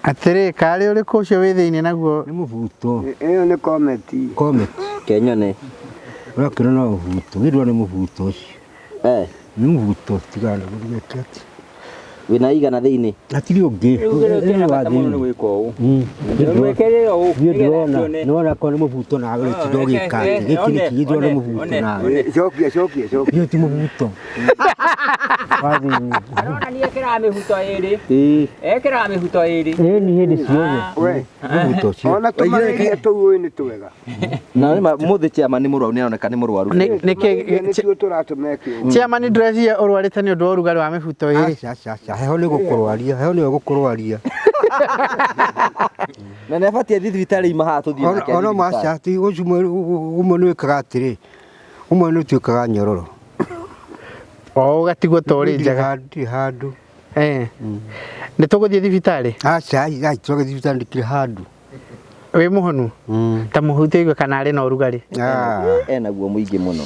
Atĩrĩ, karĩ ũrĩkũ ũcio wĩ thĩinĩ naguo? Nĩ mũbuto. Ĩyo nĩ kometi. Kometi. Kenyone. Ũrakĩona no mũbuto. Gĩdwa nĩ mũbuto ũcio. Nĩ mũbuto tigana gũgĩkĩa atĩ. Wĩna igana thĩinĩ. Hatirĩ ũngĩ. Nĩwona ko nĩ mũbuto nawe ndogĩka. Gĩkĩ nĩ kĩgĩdwa nĩ mũbuto nawe. Cokia. Gĩkĩ ti mũbuto. Arona ni ekĩraga mĩhuto ĩrĩ. Ekĩraga mĩhuto ĩrĩ. Nĩ hĩndĩ ciothe. Mũbuto ũcio. Ona tũmarĩria tũu nĩ twega. Na mũthĩ Chairman nĩ mũrwaru, nĩ aroneka nĩ mũrwaru. Nĩtuo tũratũmekĩra. Chairman ndũreciria ũrwarĩte nĩ ũndũ wa ũrugarĩ wa mĩbuto ĩrĩ? Heho nĩ gũkũrwaria, heho nĩyo gũkũrwaria. Na nĩ abatie thibitarĩ ima haha tũthiĩ nake. Ona macati ũcio ũmwe nĩ wĩkaga atĩrĩ. Ũmwe nĩ ũtuĩkaga nyororo. Ũgatigwo ta ũrĩ njaga. Ndirĩ handũ. Nĩ tũgũthiĩ thibitarĩ? Tũgũthiĩ thibitarĩ ndikĩrĩ handũ. Wĩ mũhonu? Ta mũhutu igwe kana arĩ na ũrugarĩ? Enaguo mũingĩ mũno.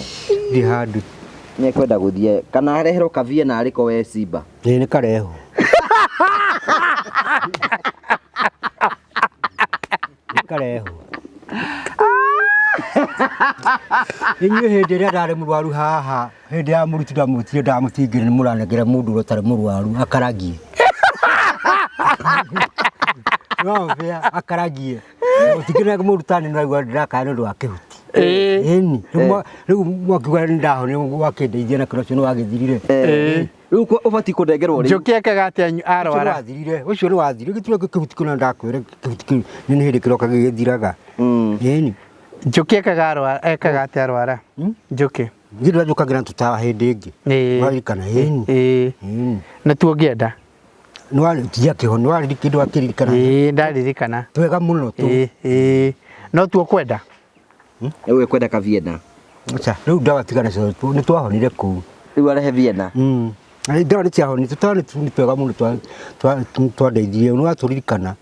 Ndirĩ handũ. Nĩ kwenda gũthiĩ kana areherwo kavie na arĩko we Simba. Nĩ kareho. Nĩ kareho. Inyuĩ hĩndĩ ĩrĩa ndarĩ mũrwaru haha, hĩndĩ ya mũruti ndamũtingĩrĩ nĩ mũranengera mũndũ ũrĩa ũtarĩ mũrwaru akaragie. No bĩa akaragie. Ũtikĩrĩ mũrutani nĩraigua ndĩrakaya nĩ ũndũ wa kĩhuti. Rĩu mwakiuga nĩ ndahonire wakĩndeithia na kĩro ũcio nĩ wagĩthirire. Rĩu ũbatiĩ kũnengerwo rĩu. Njũkĩ ekaga atĩa arwara? Ũcio nĩ wathirire. Gĩturwa kĩhuti kĩu ndakwĩra kĩhuti kĩu nĩ hĩndĩ kĩroka gĩgĩthiraga. Njũkĩ ekaga atĩa arwara? Njũkĩ. Gĩturwa njũkagĩra tũtawa hĩndĩ ĩngĩ. Warikana na tuo ngĩenda. Nĩwarĩkia kĩho, nĩwarĩkia kĩndũ akĩririkana. Ndaririkana. Twega mũno tu. No tuo kwenda? Ewe kwenda kaviena. Rĩu ndawa tigana nĩ twahonire kũu. Rĩu arehe Viena. Ndawa nĩ ciahonire, tũtawa nĩ twega mũno twandeithirie, nĩ watũririkana.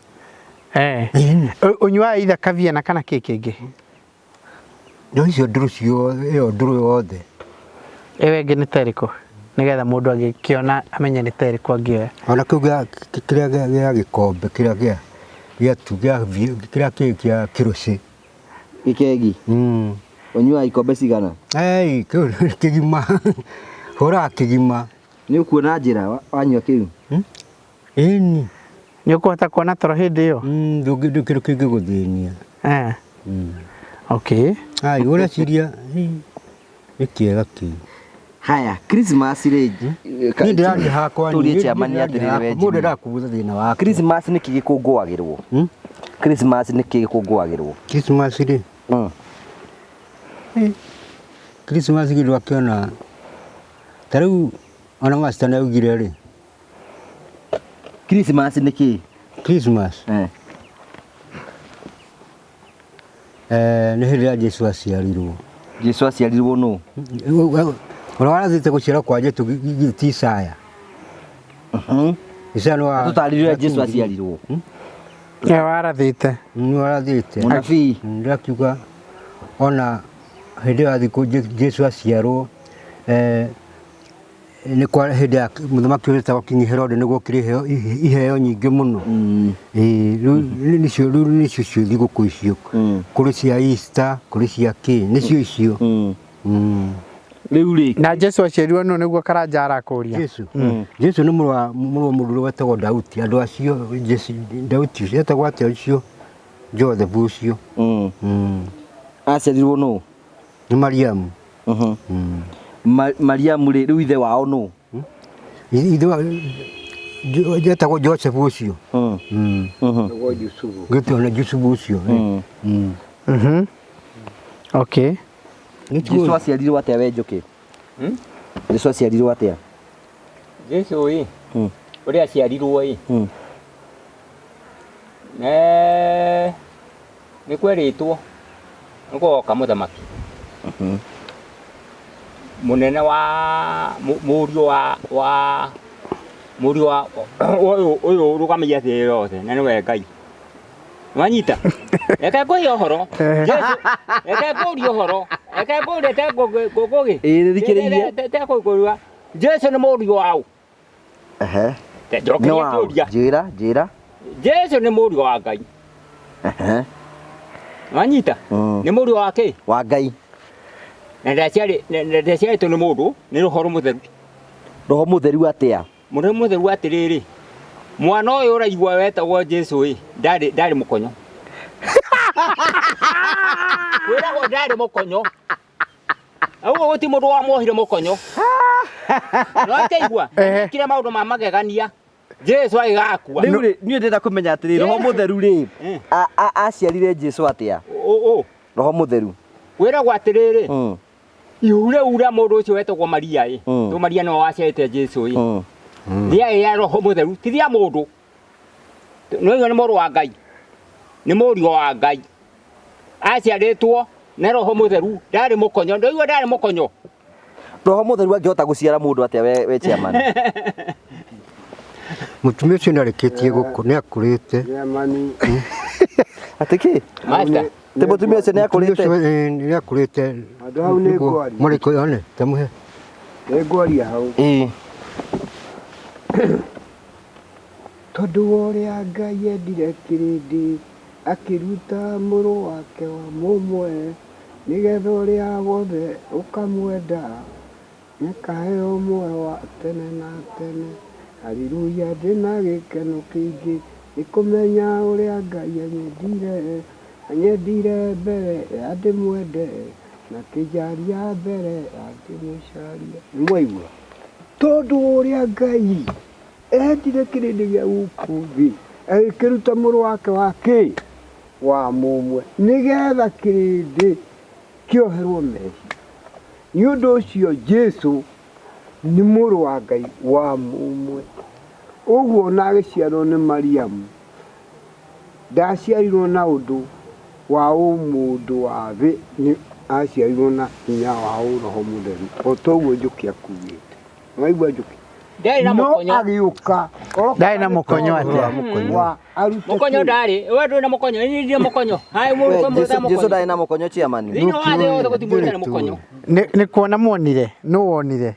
Ũnyuaga either kaviena kana kĩ kĩngĩ? Ndio icio ndũrũ ĩyo ndũrũ yothe. Ĩyo ĩngĩ nĩ ta ĩrĩkũ? Nĩgetha mũndũ agĩkĩona amenye nĩ ta ĩrĩkũ angĩoya. Ona kĩu kĩrĩa gĩa gĩkombe kĩrĩa gĩa kĩrũci. Gĩkegi. Ũnyuaga ikombe cigana? Kĩu kĩgima. Hũraga kĩgima. Nĩ ũkuona njĩra wanyua kĩu? Ĩni. Nĩ ũkũhota kuona toro hĩndĩ ĩyo? Ndũngĩ kĩndũ kĩngĩgũthĩnia. Okay. Ũreciria nĩ kĩega kĩu. Haya, Christmas rĩ. Niĩ ndĩrathiĩ hakwa tũrie Chairman atĩrĩrĩ we. Mũndũ ndakuuga thĩna wake. Christmas nĩ kĩ gĩkũngũagĩrwo? Christmas nĩ kĩ gĩkũngũagĩrwo? Christmas rĩ. Christmas gĩdũ akĩona ta rĩu ona master nĩaugire rĩ. Christmas nĩ kĩ? Christmas. Nĩ hĩndĩ ya Jesu aciarirwo. Jesu aciarirwo nũ? Ona warathĩte gũciarwo kwa Jesu ti Isaya. Isaya nĩ wa tũtarĩrĩra Jesu aciarirwo. Warathĩte. Nĩ warathĩte. Mũnabii. Ndakiuga ona hĩndĩ ya thikũ Jesu aciarwo nĩ kwa hĩndĩ ya mũthamaki ũrĩa wetagwo King Herode nĩguo kĩrĩ iheo nyingĩ mũno. Rĩu nĩcio cio thigũkũ icio. Kũrĩ cia Easter, kũrĩ cia kĩ, nĩcio icio. Rĩu rĩ. Na Jesu aciarirwo nũ nĩguo Karanja arakũria? Jesu nĩ mũrũ wa mũndũ ũrĩa wetagwo Daudi. Andũ acio Daudi ũcio etagwo atĩa ũcio? Joseph ũcio. Aciarirwo nũ? Nĩ Mariamu. Mariamu rĩ, rĩu ithe wao nũ? Ithe etagwo Joseph ũcio. Gĩtona Joseph ũcio. Okay. Jesu aciarirwo atĩa we Njũkĩ? Jesu aciarirwo atĩa? Jesu ĩ. uria ciarirwo nä kwerätwo nä goka må thamaki må nene wa må riå wa å yå rå gamagia thä yothe na nä we Ngai wanyita reke ngå å horo reke ngå ria å horo reke ngå rä te tekå gå rua Jesu nä må riå wao njĩra Jesu nä må riå wa Ngai wanyita nä må riå wa kä wa Ngai na ndaciarĩtwo nĩ mũndũ nĩ roho mũtheru atia mũndũ mũtheru atĩrĩrĩ mwana ũyũ ũraigua wetagwo Jesu ndarĩ mũkonyo kwĩragwo ndarĩ mũkonyo ũguo gũti mũndũ wamuohire mũkonyo no akĩigua kire maũndũ ma magegania Jesu agĩgakua niĩ ndĩrenda kũmenya atĩrĩrĩ roho mũtheru rĩ aciarire Jesu atia roho mũtheru kwĩragwo atĩrĩrĩ ihu rĩu rĩa mũndũ ũcio wetagwo Maria to Maria nĩwe waciarĩte Jesu rĩarĩ rĩa roho mũtheru ti rĩa mũndũ no nĩ mũrũ wa Ngai nĩ mũriũ wa Ngai aciarĩtwo nĩ roho mũtheru ndarĩ mũkonyo ndoigua ndarĩ mũkonyo roho mũtheru angĩhota gũciara mũndũ atĩa we chairman mũtumia ũcio nĩarĩkĩtie gũkũ nĩakũrĩte atĩkĩ master te mũtumia ũcio nĩakũrĩte andũ hau nĩ ngwari mũrĩko one tamũhe nĩ ngwaria hau tondũ ũrĩa Ngai endire kĩrĩndĩ akĩruta mũrũ wake wa mũmwe nĩgetha ũrĩa wothe ũkamwenda nĩakaheo muoyo wa tene na tene haleluya ndĩna gĩkeno kĩingĩ nĩkũmenya ũrĩa Ngai anyendire mbere ya ndĩmwende na kĩnjaria mbere ya ndĩmũcaria nĩmwaigua tondũ ũrĩa Ngai endire kĩrĩndĩ gĩa gũkũ thĩ agĩkĩruta mũrũ wake wa mũmwe nĩgetha kĩrĩndĩ kĩoherwo mehia nĩ ũndũ ũcio Jesu nĩ mũrũ wa Ngai wa mũmwe ũguo na agĩciarwo nĩ Mariamu ndaciarirwo na ũndũ wa ũmũndũ wa thĩ nĩ aciarirwo na hinya wa roho mũtheru o toguo njũkĩ akuĩte mwaigua njũkĩ no agĩũka ndarĩ na mũkonyo atĩa mũkonyo ndarĩ we ndũrĩ na mũkonyo nĩ ndĩ mũkonyo hai mũndũ kwa mũndũ Jesu ndarĩ na mũkonyo chairman thĩinĩ wa thĩ yothe gũtirĩ na mũkonyo nĩ kuona muonire nũ wonire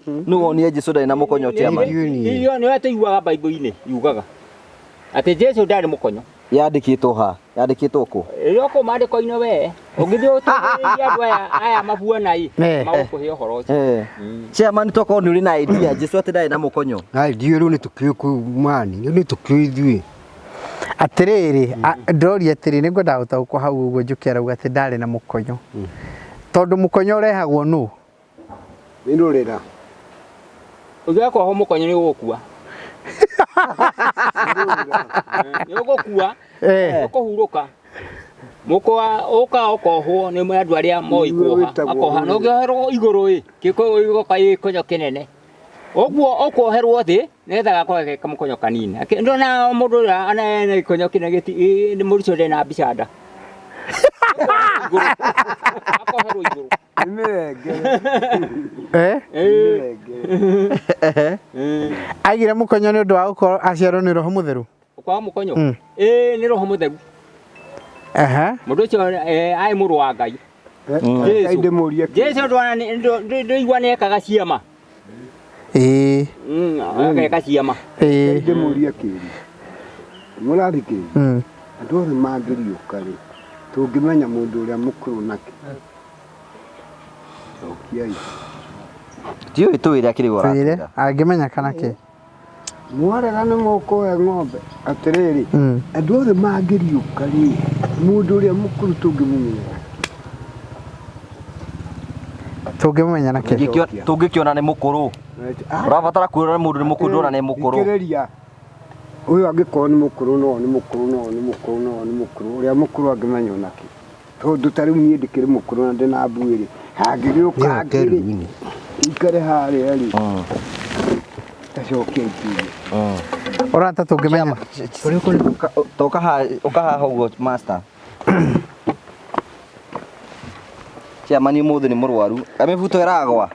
nũ wonire Jesu ndarĩ na mũkonyo chairman iyo nĩ wetũiguaga Bible-inĩ yugaga atĩ Jesu ndarĩ mũkonyo yandĩkĩtwo kũ rĩrĩa kũ maandĩko-inĩ we ũngĩthiĩ ũtũgĩrĩria andũ aya mabuana magũkũhe ũhoro ũcio chairman tokorwo nĩ ũrĩ na idea Jesu atĩ ndarĩ na mũkonyo ndiũĩ rĩu nĩtũkĩũĩ kumani rĩu nĩtũkĩũĩ ithuĩ atĩrĩrĩ ndoria atĩrĩ nĩngwenda gũtaũkwo hau ũguo njũkĩ arauga atĩ ndarĩ na mũkonyo tondũ mũkonyo ũrehagwo nũ nĩrũrĩra ũngĩakorwo mũkonyo nĩ ũgũkua nĩ ũgũkua ũkũhurũka ũkohwo nĩ andũ arĩa moĩ kuoha akoha na ũngĩoherwo igũrũ gĩgoka gĩkonyo kĩnene ũguo ũkoherwo thĩ nĩgetha gakorwo ge kamũkonyo kanini ndona mũndũ ũrĩa anene gĩkonyo kĩnene nĩ mũrico ndĩ na mbica nda akoherwo igũrũ aigire mũkonyo nĩ ũndũ wa gũkorwo aciarwo nĩ roho mũtheru kwa mũkonyo nĩ roho mũtheru mũndũ ũcio arĩ mũrũ wa Ngai Jesu ndũigua nĩekaga ciama ageka ciama ndĩmũrie kĩũria mũrathikĩrĩria andũ othe mangĩriũka rĩ tũngĩmenya mũndũ ũrĩa mũkũrũ nake cokiai ndiũĩ tũwĩre akĩrĩ twĩre angĩmenya kana kĩ mwarega nĩ mũkũhe ng'ombe atĩrĩrĩ andũ othe mangĩriũka rĩ mũndũ ũrĩa mũkũrũ tũngĩmũmenya na kĩ tũngĩkĩona nĩ mũkũrũ ũrabatara kwĩrora mũndũ nĩ mũkũrũ ndona nĩ mũkũrũ ũyũ angĩkorwo nĩ mũkũrũ no nĩ mũkũrũ ũrĩa mũkũrũ angĩmenya onake tondũ ta rĩu niĩ ndĩkĩrĩ mũkũrũ na ndĩna mbuĩrĩ hangĩgĩũka ngĩrĩ ikare harĩa rĩ itacoketie Orata tungimenya ukahaha uguo master Chairman muthu ni murwaru amibuto iragwa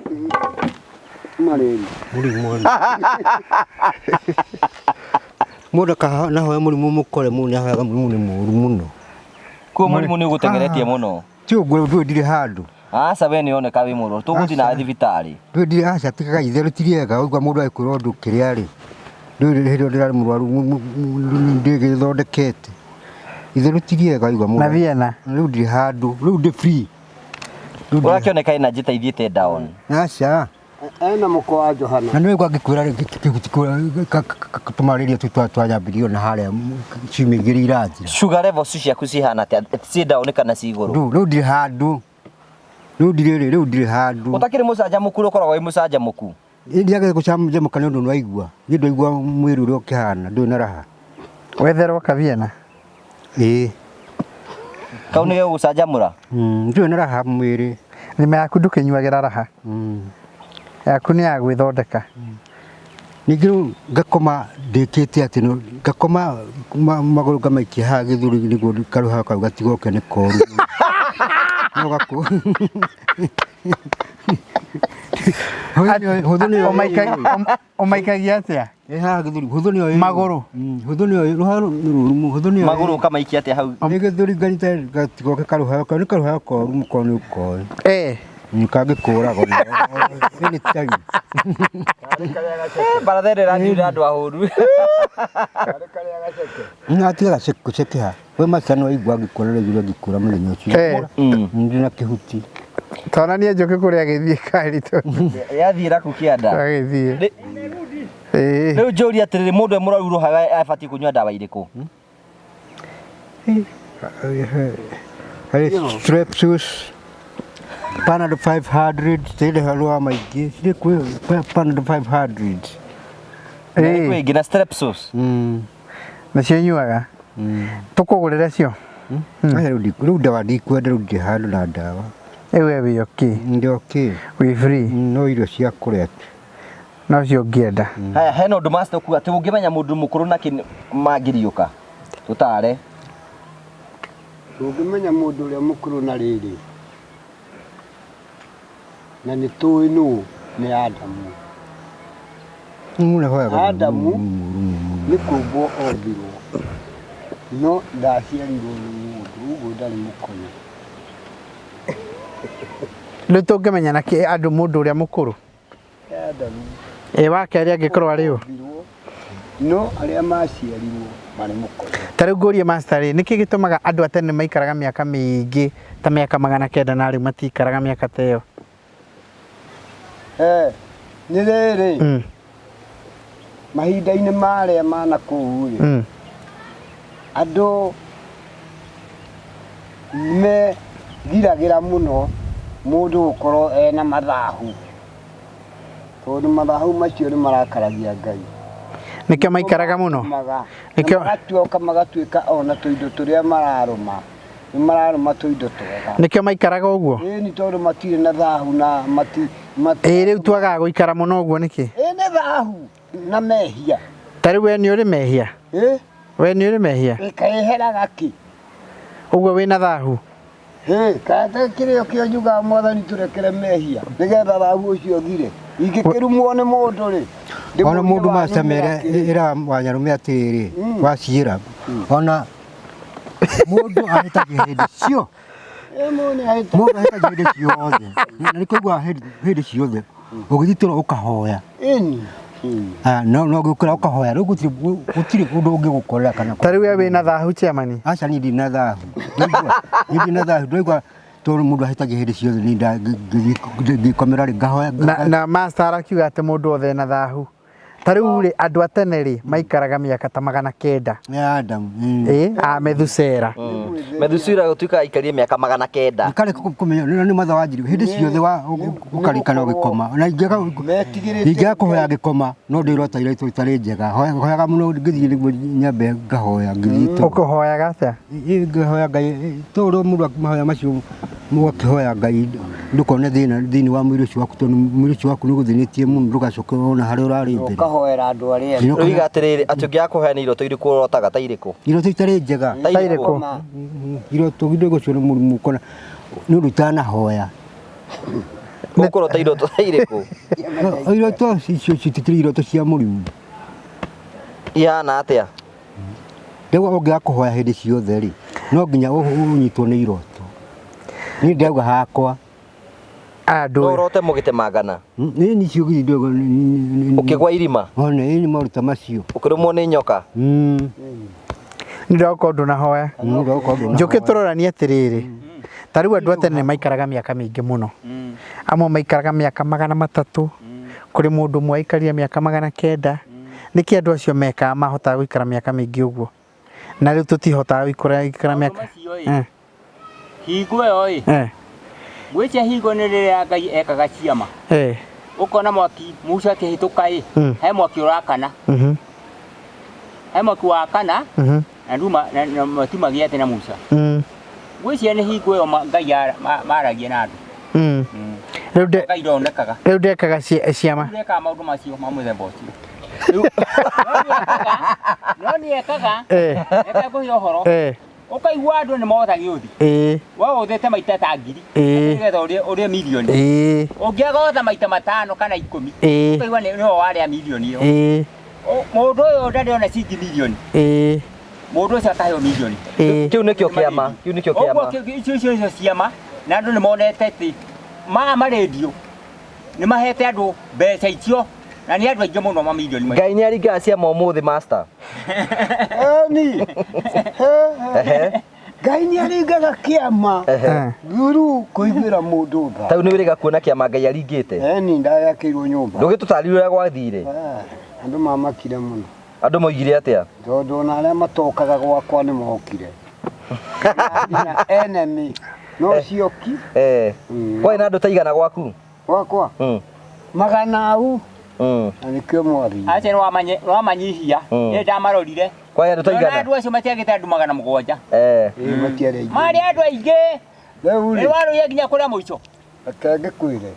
malaria Mundu kaha naho murimu mukore mu ni haga murimu ni muru muno ko murimu ni gutengeretie muno ti uguo ndire handu asa we ni one kawi muru tuguthi na thibitari ndire aca tikaga itheru tiriega ugwa mundu aikuro ndu kiriari ndu ndira murwaru ndege thondekete itheru tiriega ugwa mundu na viena riu ndire handu riu ndi free urakioneka ina jitaithiete down aca ena muko wa Johana na niwe gwagikwira tumariria twanyambirio na haria cimigiri irathira sugar levels ciaku cihana atia ci down kana ci iguru riu ndire handu riu ndire handu utakiri mucanjamuku ukoragwo wi mucanjamuku ndiage gucanjamuka ni undu nwaigua ni ndoigua mwiri uria ukihana ndu na raha wetherwa kaviena kau ni gucanjamura ndu na raha mwiri thima yaku ndukinyuagira raha yaku ni ya gwithondeka ningi ngakoma ndikite ati no ngakoma maguru ngamaikia ha githuri niguo karuha kau gatigoke ni koru no gako omaikagia atia ha githuri huthuni oyo maguru huthuni oyo ruharu rurumu huthuni oyo maguru kamaikia atia hau ni githuri nganita gatigoke karuha kau ni karuha koru mukoni uko nikagikura go ni tagi Baraza rani andu ahuru ngatiga ceke ha we macano igwa gikorere gire gikura muthenya ucio ndina kihuti tonania njoke kuria githie karito yathira ku kianda agithie riu njuri atiriri mundu muraru ruhaga abati kunywa dawa iriku strepsus Panadol 500 tele halwa maigi sile kwe Panadol 500 kwe gina strepsus nacio nyuaga tukugurira cio riu dawa ndikwenda riu ndi handu na dawa ewe wi okay ndi okay wi free no irio cia kuria no cio ngienda haya heno ndu master ku ati ungimenya mundu mukuru na magiriuka tutare ungimenya mundu uria mukuru na riri na ni tuwi nu ni Adamu Adamu ni kumbo ombirwo no ndaciarirwo ni mundu uguo ndari mukono riu tungimenya naki andu mundu uria mukuru Adamu wake aria angikorwo ari u no aria maciarirwo mari mukono tariu ngurie master niki gitumaga andu atene maikaraga miaka mingi ta miaka 900 na riu matikaraga miaka teyo ni riri mahinda-ini maria mana kuu ri andu me giragira muno mundu gukorwo ena mathahu tondu mathahu macio ni marakaragia Ngai nikio maikaraga muno nikio magatuika ona tuindo turia mararuma ni mararuma tuindo twega nikio maikaraga uguo ni tondu matire na thahu na riu twaga guikara muno uguo niki ni thahu na mehia tariu we ni uri mehia we ni uri mehia ikaeheraga ki uguo wina thahu kata kirio kio njuga mwathani turekere mehia nigetha thahu ucio thire ingikirumwo ni mundu ri ona mundu macamere ira wanyarume atiri wacira ona mundu ahitagia hindi cio mundu ahitagia hindi ciothe ni kuigua hindi ciothe ugithitira ukahoya no gukira ukahoya riu gutiri undu ungigukorera kana tariu we wina thahu chairman aca ni ndina thahu ndina thahu ndoigua tondu mundu ahitagia hindi ciothe ni ngikomera ri ngahoya na master akiuga ati mundu othe na thahu tariu ri andu atene ri maikaraga miaka ta 900 ya Adam Methusera Methusera gutuika ikarie miaka 900 kale kumenya ni matha wanjiri hindi ciothe wa ukarikana ugikoma na ingiga kuhoya gikoma no ndirota iraito itari njega hoyaga muno ngithii niguo nyambe ngahoya ngithii ukuhoyaga atia ngahoya Ngai tondu mundu mahoya macio mwakihoya Ngai ndukone thini wa mwiri ucio waku tondu mwiri ucio waku niguthinitie muno ndugacoke ona hari urari mbere ukahoera andu aria Uiga atiriri ati ungiakuheana iroto iriku urotaga ta iriku iroto itari njega ta iriku iroto gido cio ni murimu kona ni rutana hoya ukurota iroto ta iriku iroto icio citikiri iroto cia murimu ihana atia ndewa ungiakuhoya hindi ciothe ri no nginya unyitwo ni iroto ni ndauga hakwa no urote mugitemangana ni cio gido ukigwa irima ona ni maruta macio ukirumwo ni nyoka ndirauka undu na hoya njuki turorania atiriri tariu andu atene maikaraga miaka mingi muno amwe maikaraga miaka 300 kuri mundu mwe aikaria miaka 900 niki andu acio meka mahota guikara miaka mingi uguo na riu tutihota guikara miaka hingo oi gwicia hingo ni riria Ngai ekaga ciama ukona mwaki Musa akihituka he mwaki urakana he mwaki wakana na nduma na matimagia tena Musa gwicia ni hingo yo Ngai maragia na andu riu ndekaga ciama ndekaga maundu macio ma muthemba ucio no ni ekaga ekaga uhoro ukaigua andu ni motha giuthi wa uthete maita ta ngiri nigetha uria milioni ungiagotha maita 5 kana 10 ukaigua no waria milioni iyo mundu uyu ndari ona cingi milioni mundu ucio ataheo milioni kiu nikio kiama icio ciama na andu ni monete ti ma radio ni mahete andu mbeca icio na ni andu aingi muno ma milioni Ngai ni aringaga ciama umuthi master ni Ngai ni aringaga kiama guru kuiguira mundu tha tau ni wiriga kuona kiama Ngai aringite ni ndayakirwo nyumba ndugitutarire gwathire andu mamakire muno andu moigire atia tondu na aria matokaga gwakwa ni mokire enemy no cioki kwa ina andu taigana gwaku gwakwa magana au nikio mwari acha no amanyihia ni ndamarorire kwa andu taigana andu acio matiagite andu 700 matiare mari andu aingi ni waru ye nginya kuria muico akage kwire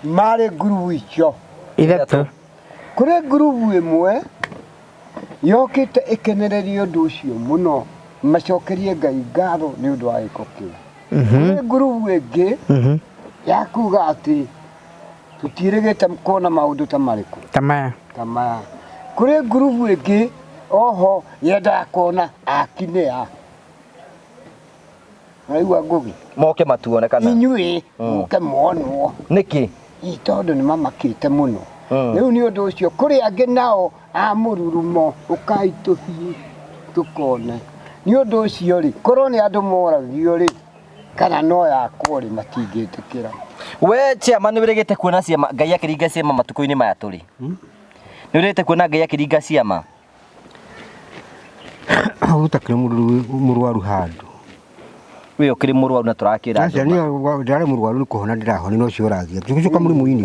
mari guru icio ithatu kuri guru imwe yokite ikenererio undu ucio muno macokerie Ngai ngatho ni undu wa giko kiu kuri guru ingi yakuga ati tutirigite kuona maundu ta mariku tamaya kuri guru ingi oho yenda kuona akinea aigua ngugi moke matuonekana inyui muke monwo niki itondu ni mamakite muno riu ni undu ucio kuri angi nao amururumo ukaituhi tukone ni undu ucio ri korwo ni andu moragio ri kana no yakwo ri matingitikira we chama ni wirigite kuona ciama Ngai akiringa ciama matuko-ini maya turi ni wirigite kuona Ngai akiringa ciama utakire murwaru handu we ukiri murwaru na turakira acha ni ndare murwaru ni kuhona ndirahoni no cio rathia tugucoka muri muini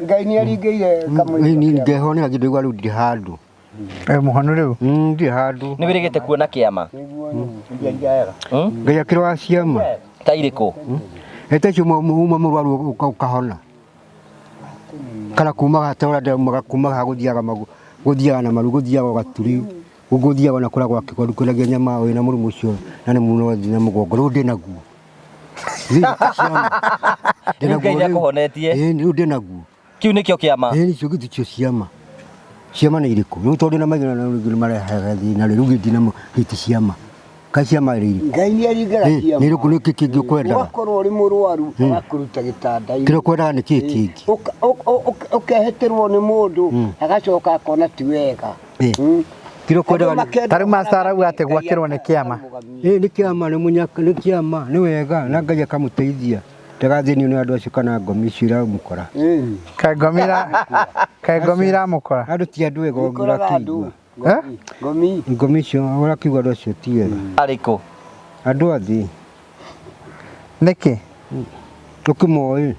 Ngai ni aringeire Kamuigua ni ngehone aginde gwa rudi handu muhono riu ndi handu ni wirigite kuona kiama Ngai akirwa ciama ta iriku eta cio uma murwaru ukahona kana kuma gatora ndemaga kuma gaguthiaga magu guthiaga na maru guthiaga gaturi guthiaga na kura gwake kwa kuragia nyama wina murumu ucio na ni muno na mugongo ru ndinaguo Ngai akuhonetie ni ndinaguo kiu nikio kiama ni cio gitu cio ciama ni iriku ni tondu na magina na ngiri mara hagathi na riu giti na giti ciama ka ciama iri Ngai ni aringaga ciama ni riku ni kiki kwenda wakorwo uri murwaru agakuruta gitanda-ini kiro kwenda ni kiki ukeheterwo ni mundu agacoka akona ti wega kiro kwenda tariu master arauga ati gwakirwo ni kiama ni kiama ni munyaka ni kiama ni wega na Ngai akamuteithia ndagathinio ni andu acio kana ngomi cira mukora kagomira mukora andu ti andu ego ngira kiigua ngomi cio ora kiigua andu acio ti wega ariku andu athi niki tukimoi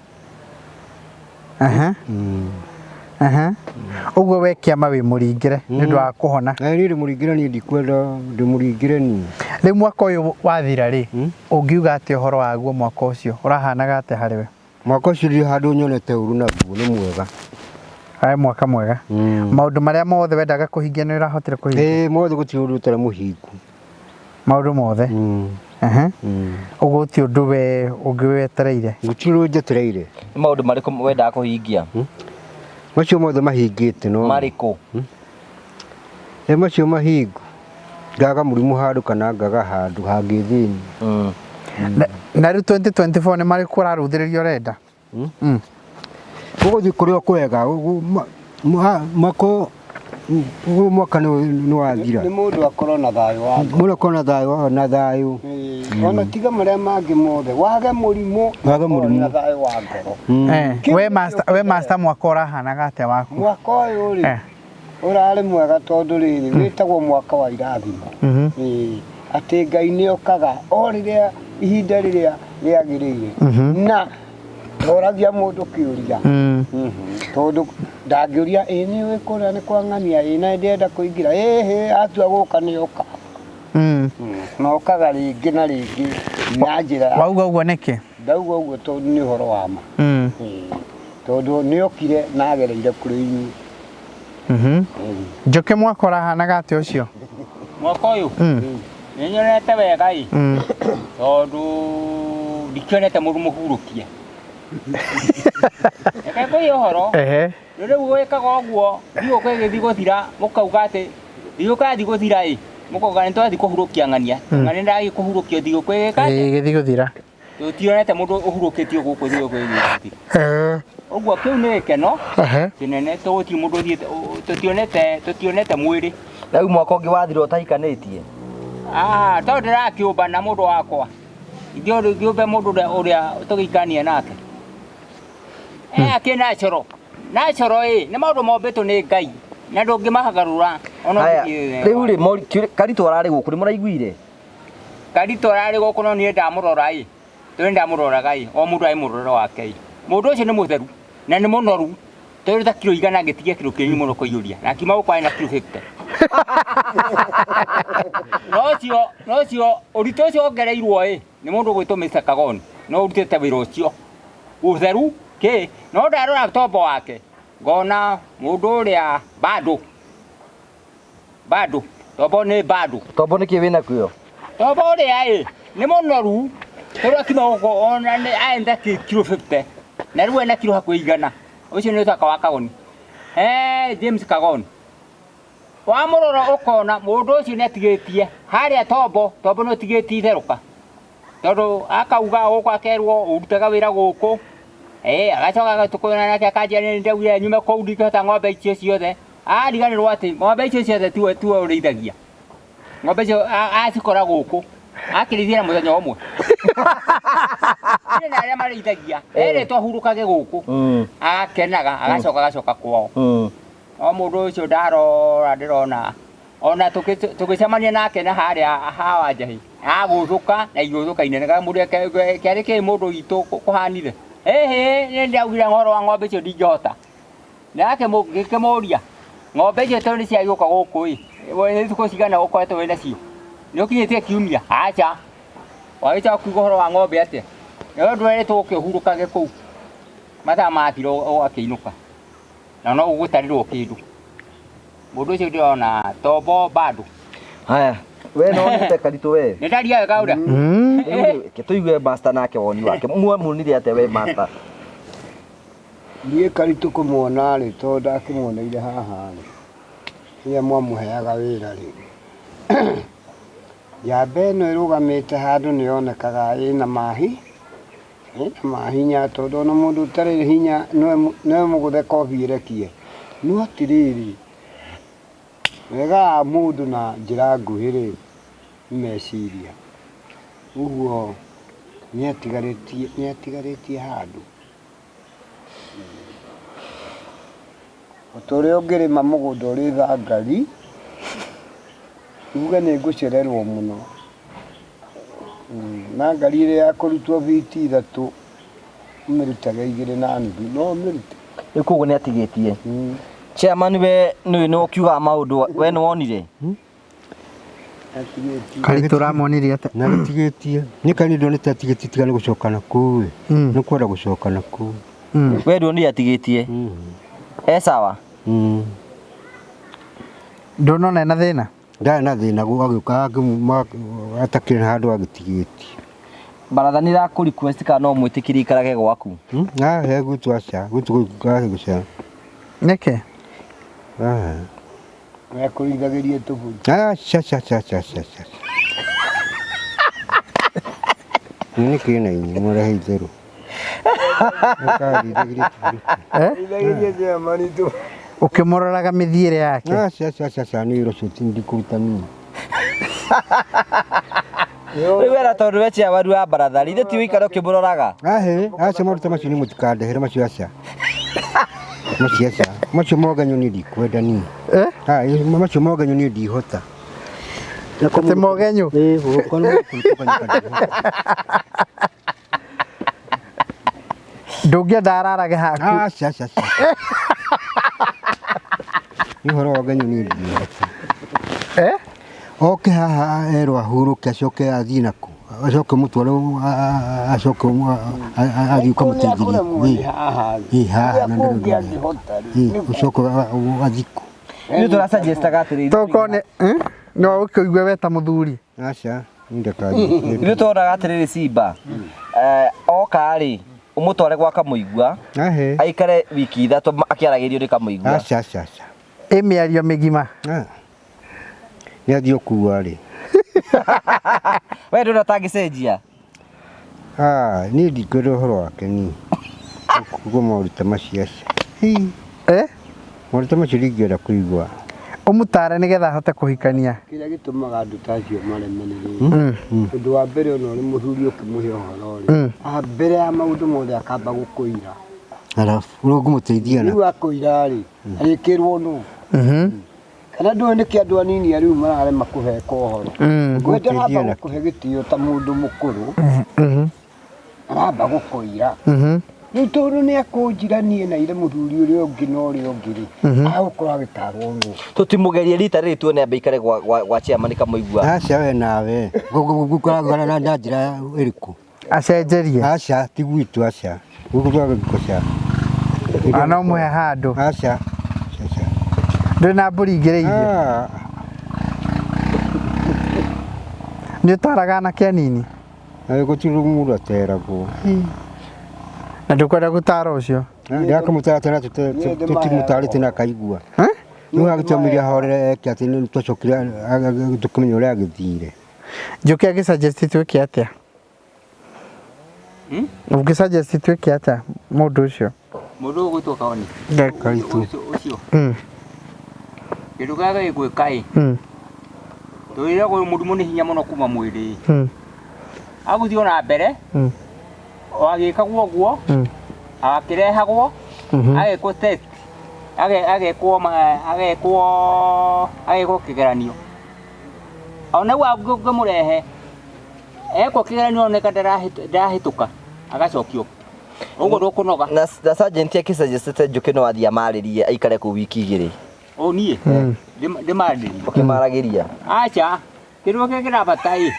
Uguo wekia mawi muringire ni ndwa kuhona ni muringire ni ndikwenda ndi muringire ni ri mwaka uyu wathira ri ungiuga ati uhoro waguo mwaka ucio urahanaga ate hariwe mwaka ucio ri handu nyonete uru naguo ni mwega ai mwaka mwega maundu maria mothe wendaga kuhingia ni urahotire kuhingia mothe guti undu utara muhingu maundu mothe uguo uti undu we ungiwetereire gutiro njetereire maundu mariko wendaga kuhingia macio mothe mahingite no mariko macio mahingu ngaga murimu handu kana ngaga handu hangithini na ri 2024 ni mari kuraruthiririo renda Kuko kurio kwega mako mwaka ni wathira ni mundu akorwo na thayo wa mundu akorwo na thayo ona tiga maria mangi mothe wage murimu na thayo wa ngoro we master mwaka urahanaga ate waku mwaka uyu ri urari mwega tondu riri witagwo mwaka wa irathimo ati Ngai ni okaga o riria ihinda riria riagirire na oragia mundu kiuria tondu ndangiuria ni wikuria ni kwangania na ndienda kuingira atua guka ni oka na okaga ringi na ringi na njira wauga uguo niki ndauga uguo tondu ni horo wa ma tondu ni okire na agereire kuri inyu Njoke mwaka urahanaga ate ucio mwaka uyu ninyonete wega tondu ndikionete mundu muhurukia eka ko yohoro riu gwikaga uguo thiu kwegithi guthira mukauga ati thiu kathi guthira mukauga ni twathi kuhurukia ngania ngani ndagi kuhurukia thiu kwega githi guthira tutionete mundu uhurukitio guku thiu kwega uguo kiu ni keno kinene tuti mundu tutionete mwiri riu mwaka ungi wathira utahikanitie tondu ndirakiumba na mundu wakwa ngiumbe mundu uria tugikania nake akina choro ni maundu mombetwo ni Ngai na ndungimahagarura ona riu ri karito arari guku ni muraiguire karito arari guku no ni ndamurora tondu ndamuroraga o mundu ai muroro wake mundu ucio ni mutheru na ni munoru tondu ta kilo igana ngitigia kilo kinyi muno kuiyuria na kima gukwa na kilo 50 nocio urito ucio ongereirwo ni mundu gwitumisa kagoni no urutite wira ucio utheru no ndarora tombo wake ngona mundu uria bado tombo ni kiwina kuyo tombo uria ni munoru tondu akima guko ona ni aenda kilo 50 na riu ena kilo hakuigana ucio ni utaka wa kagoni James Kagoni wa muroro ukona mundu ucio ni atigitie haria tombo no tigitie itheruka tondu akauga guko akerwo urutaga wira guku agacoka tukwona nake akanjia ndauire nyume kou ndingihota ng'ombe icio ciothe ariganirwo ati ng'ombe icio ciothe tuwe urithagia ng'ombe icio acikora guku akirithia na muthenya umwe ni aria marithagia twahurukage guku akenaga agacoka kwao o mundu ucio ndirona ona tugicemania nake na haria hawanjahi aguthuka na iguthuka inene mundu kiari ki mundu itu kuhanire ni ndaugire ngoro wa ng'ombe icio ndingihota nake ngikimuria ng'ombe icio tondu ni ciagĩũka gũkũ nĩ thikũ cigana ũkoretwo wĩna cio nĩ ũkinyĩtie kiumia aca wagĩcoka kuuga ũhoro wa ng'ombe atĩa nĩ ũndũ werĩtwo ũkĩhurũkage kũu mathaa mathira ũgakĩinũka na no ũgũtarĩrwo kĩndũ mũndũ ũcio ndĩrona tombo bado haya we no nite Karitu we nĩ ndaria wega ũrĩa ke tuigue master nake woni wake muonire ate we master niĩ Karitu kũmuona rĩ tondũ ndakĩmuoneire haha rĩrĩa mwamũheaga wĩra rĩ yambe ĩno ĩrũgamĩte handũ nĩyonekaga ĩna mahinya tondũ ona mũndũ ũtarĩ hinya no mũgũthe kobi ĩrekie no atĩrĩrĩ wega mũndũ na njĩra nguhĩ rĩ meciria ũguo nĩatigarĩtie handũ ũtũrĩa ũngĩrĩma mũgũnda ũrĩ thangari uge nĩ ngũcererwo mũno na ngari ĩrĩa ya kũrutwo biti 3 ũmĩrutage 2.5 no ũmĩrute ikugo ni atigitie chairman we no ukiuga maundu we no wonire kari turamonire ate na atigitie ni kani ndo ni atigitie tigana gucoka na ku ni kwenda gucoka na ku we ndo ni atigitie sawa ndonona na thina na thina gugiuka atakire handu agitigitie Baraza ni ra ku request ka no mwitikiri ikarage gwaku he gutu acha gutu gucia neke ya kuringagirie tubu cha ni kina ni mora heizeru kuringagirie je mani tu ukimororaga mithiire yake cha ni ro shuti ndikuruta mimi we ra tondu we chia waru wa Baraza rithe ti wikara ukimuroraga acha maruta macio ni mutikandehera macio acha macio moganyo ni ndikwenda ni macio moganyo ni ndihota ate mogenyo ndungienda ararage haku acha ni horo moganyo ni ndihota oke haha erwa huruke acoke athii naku acoke mutware acoke athii ukamutethiri haha na ndio ucoke athiku ni tura suggest agatiri tokone no ukigwe weta muthuri acha ndekaje ni tura agatiri Simba oka ri umutware gwa Kamuigua aikare wiki 3 akiaragirio ni Kamuigua acha emiario migima ni athio kuwa ri we ndo tagicenjia ni ndikwenda horo wake ni kugo maurita maciaca maurita macio ringĩenda kũigua umutare nigetha ahote kuhikania kĩrĩa gĩtũmaga andũ ta acio maremererwo ũndũ wa mbere ona ũrĩ mũthuri ũkĩmũhe ũhoro rĩ mbere ya maũndũ mothe akamba gũkũira arabu ũrĩa ngũmũteithia na rĩu akũira rĩ arĩkĩrwo nũ kana ndũĩ nĩkĩ andũ anini rĩu mararema kũheka ũhoro kwenda aramba gũkũhe gĩtĩo ta mũndũ mũkũrũ aramba gũkũira rĩu tondũ nĩ akũnjiranie na ire mũthuri ũrĩa ũngĩ na ũrĩa ũngĩ rĩ agũkorwo agĩtarwo nũ tutimugerie rita rĩrĩ tuone ambe ikare gwa chairman Kamuigua aca we nawe gũkoragwo na njĩra ĩrĩkũ acenjerie aca ti gwitũ aca gũkoragwo gĩko ca ana ũmwe handũ aca ndĩ na mbũri ingĩrĩithie nĩ ũtaraga anake anini gũtirĩ mũndũ ateragwo na ndũkwenda gũtara ũcio ndiakamũtara tena tũtimũtarĩte na akaigua rĩu agĩtũmĩria horere eke atĩ nĩ twacokire tũkĩmenya ũrĩa agĩthire njũke agĩsuggest twĩke atĩa ũngĩsuggest twĩke atĩa mũndũ ũcio mũndũ ũgũtwo kaoni karitũ ũcio kĩndũ gĩake gwĩka twĩragwo mũrimũ nĩ hinya mũno kuma mwĩrĩ agũthiĩ ona mbere agĩkagwo ũguo agakĩrehagwo agekwo test agekwo kĩgeranio ona ũguo angĩmũrehe ekwo kĩgeranio oneka ndarahĩtũka agacokio ũguo ndũkũnoga na sergeant akĩsuggestete njũke no athiĩ amarĩrie aikare kũu wiki 2 niĩ ndĩmarĩrie ũkĩmaragĩria aca kĩndũ gĩkĩ kĩrabata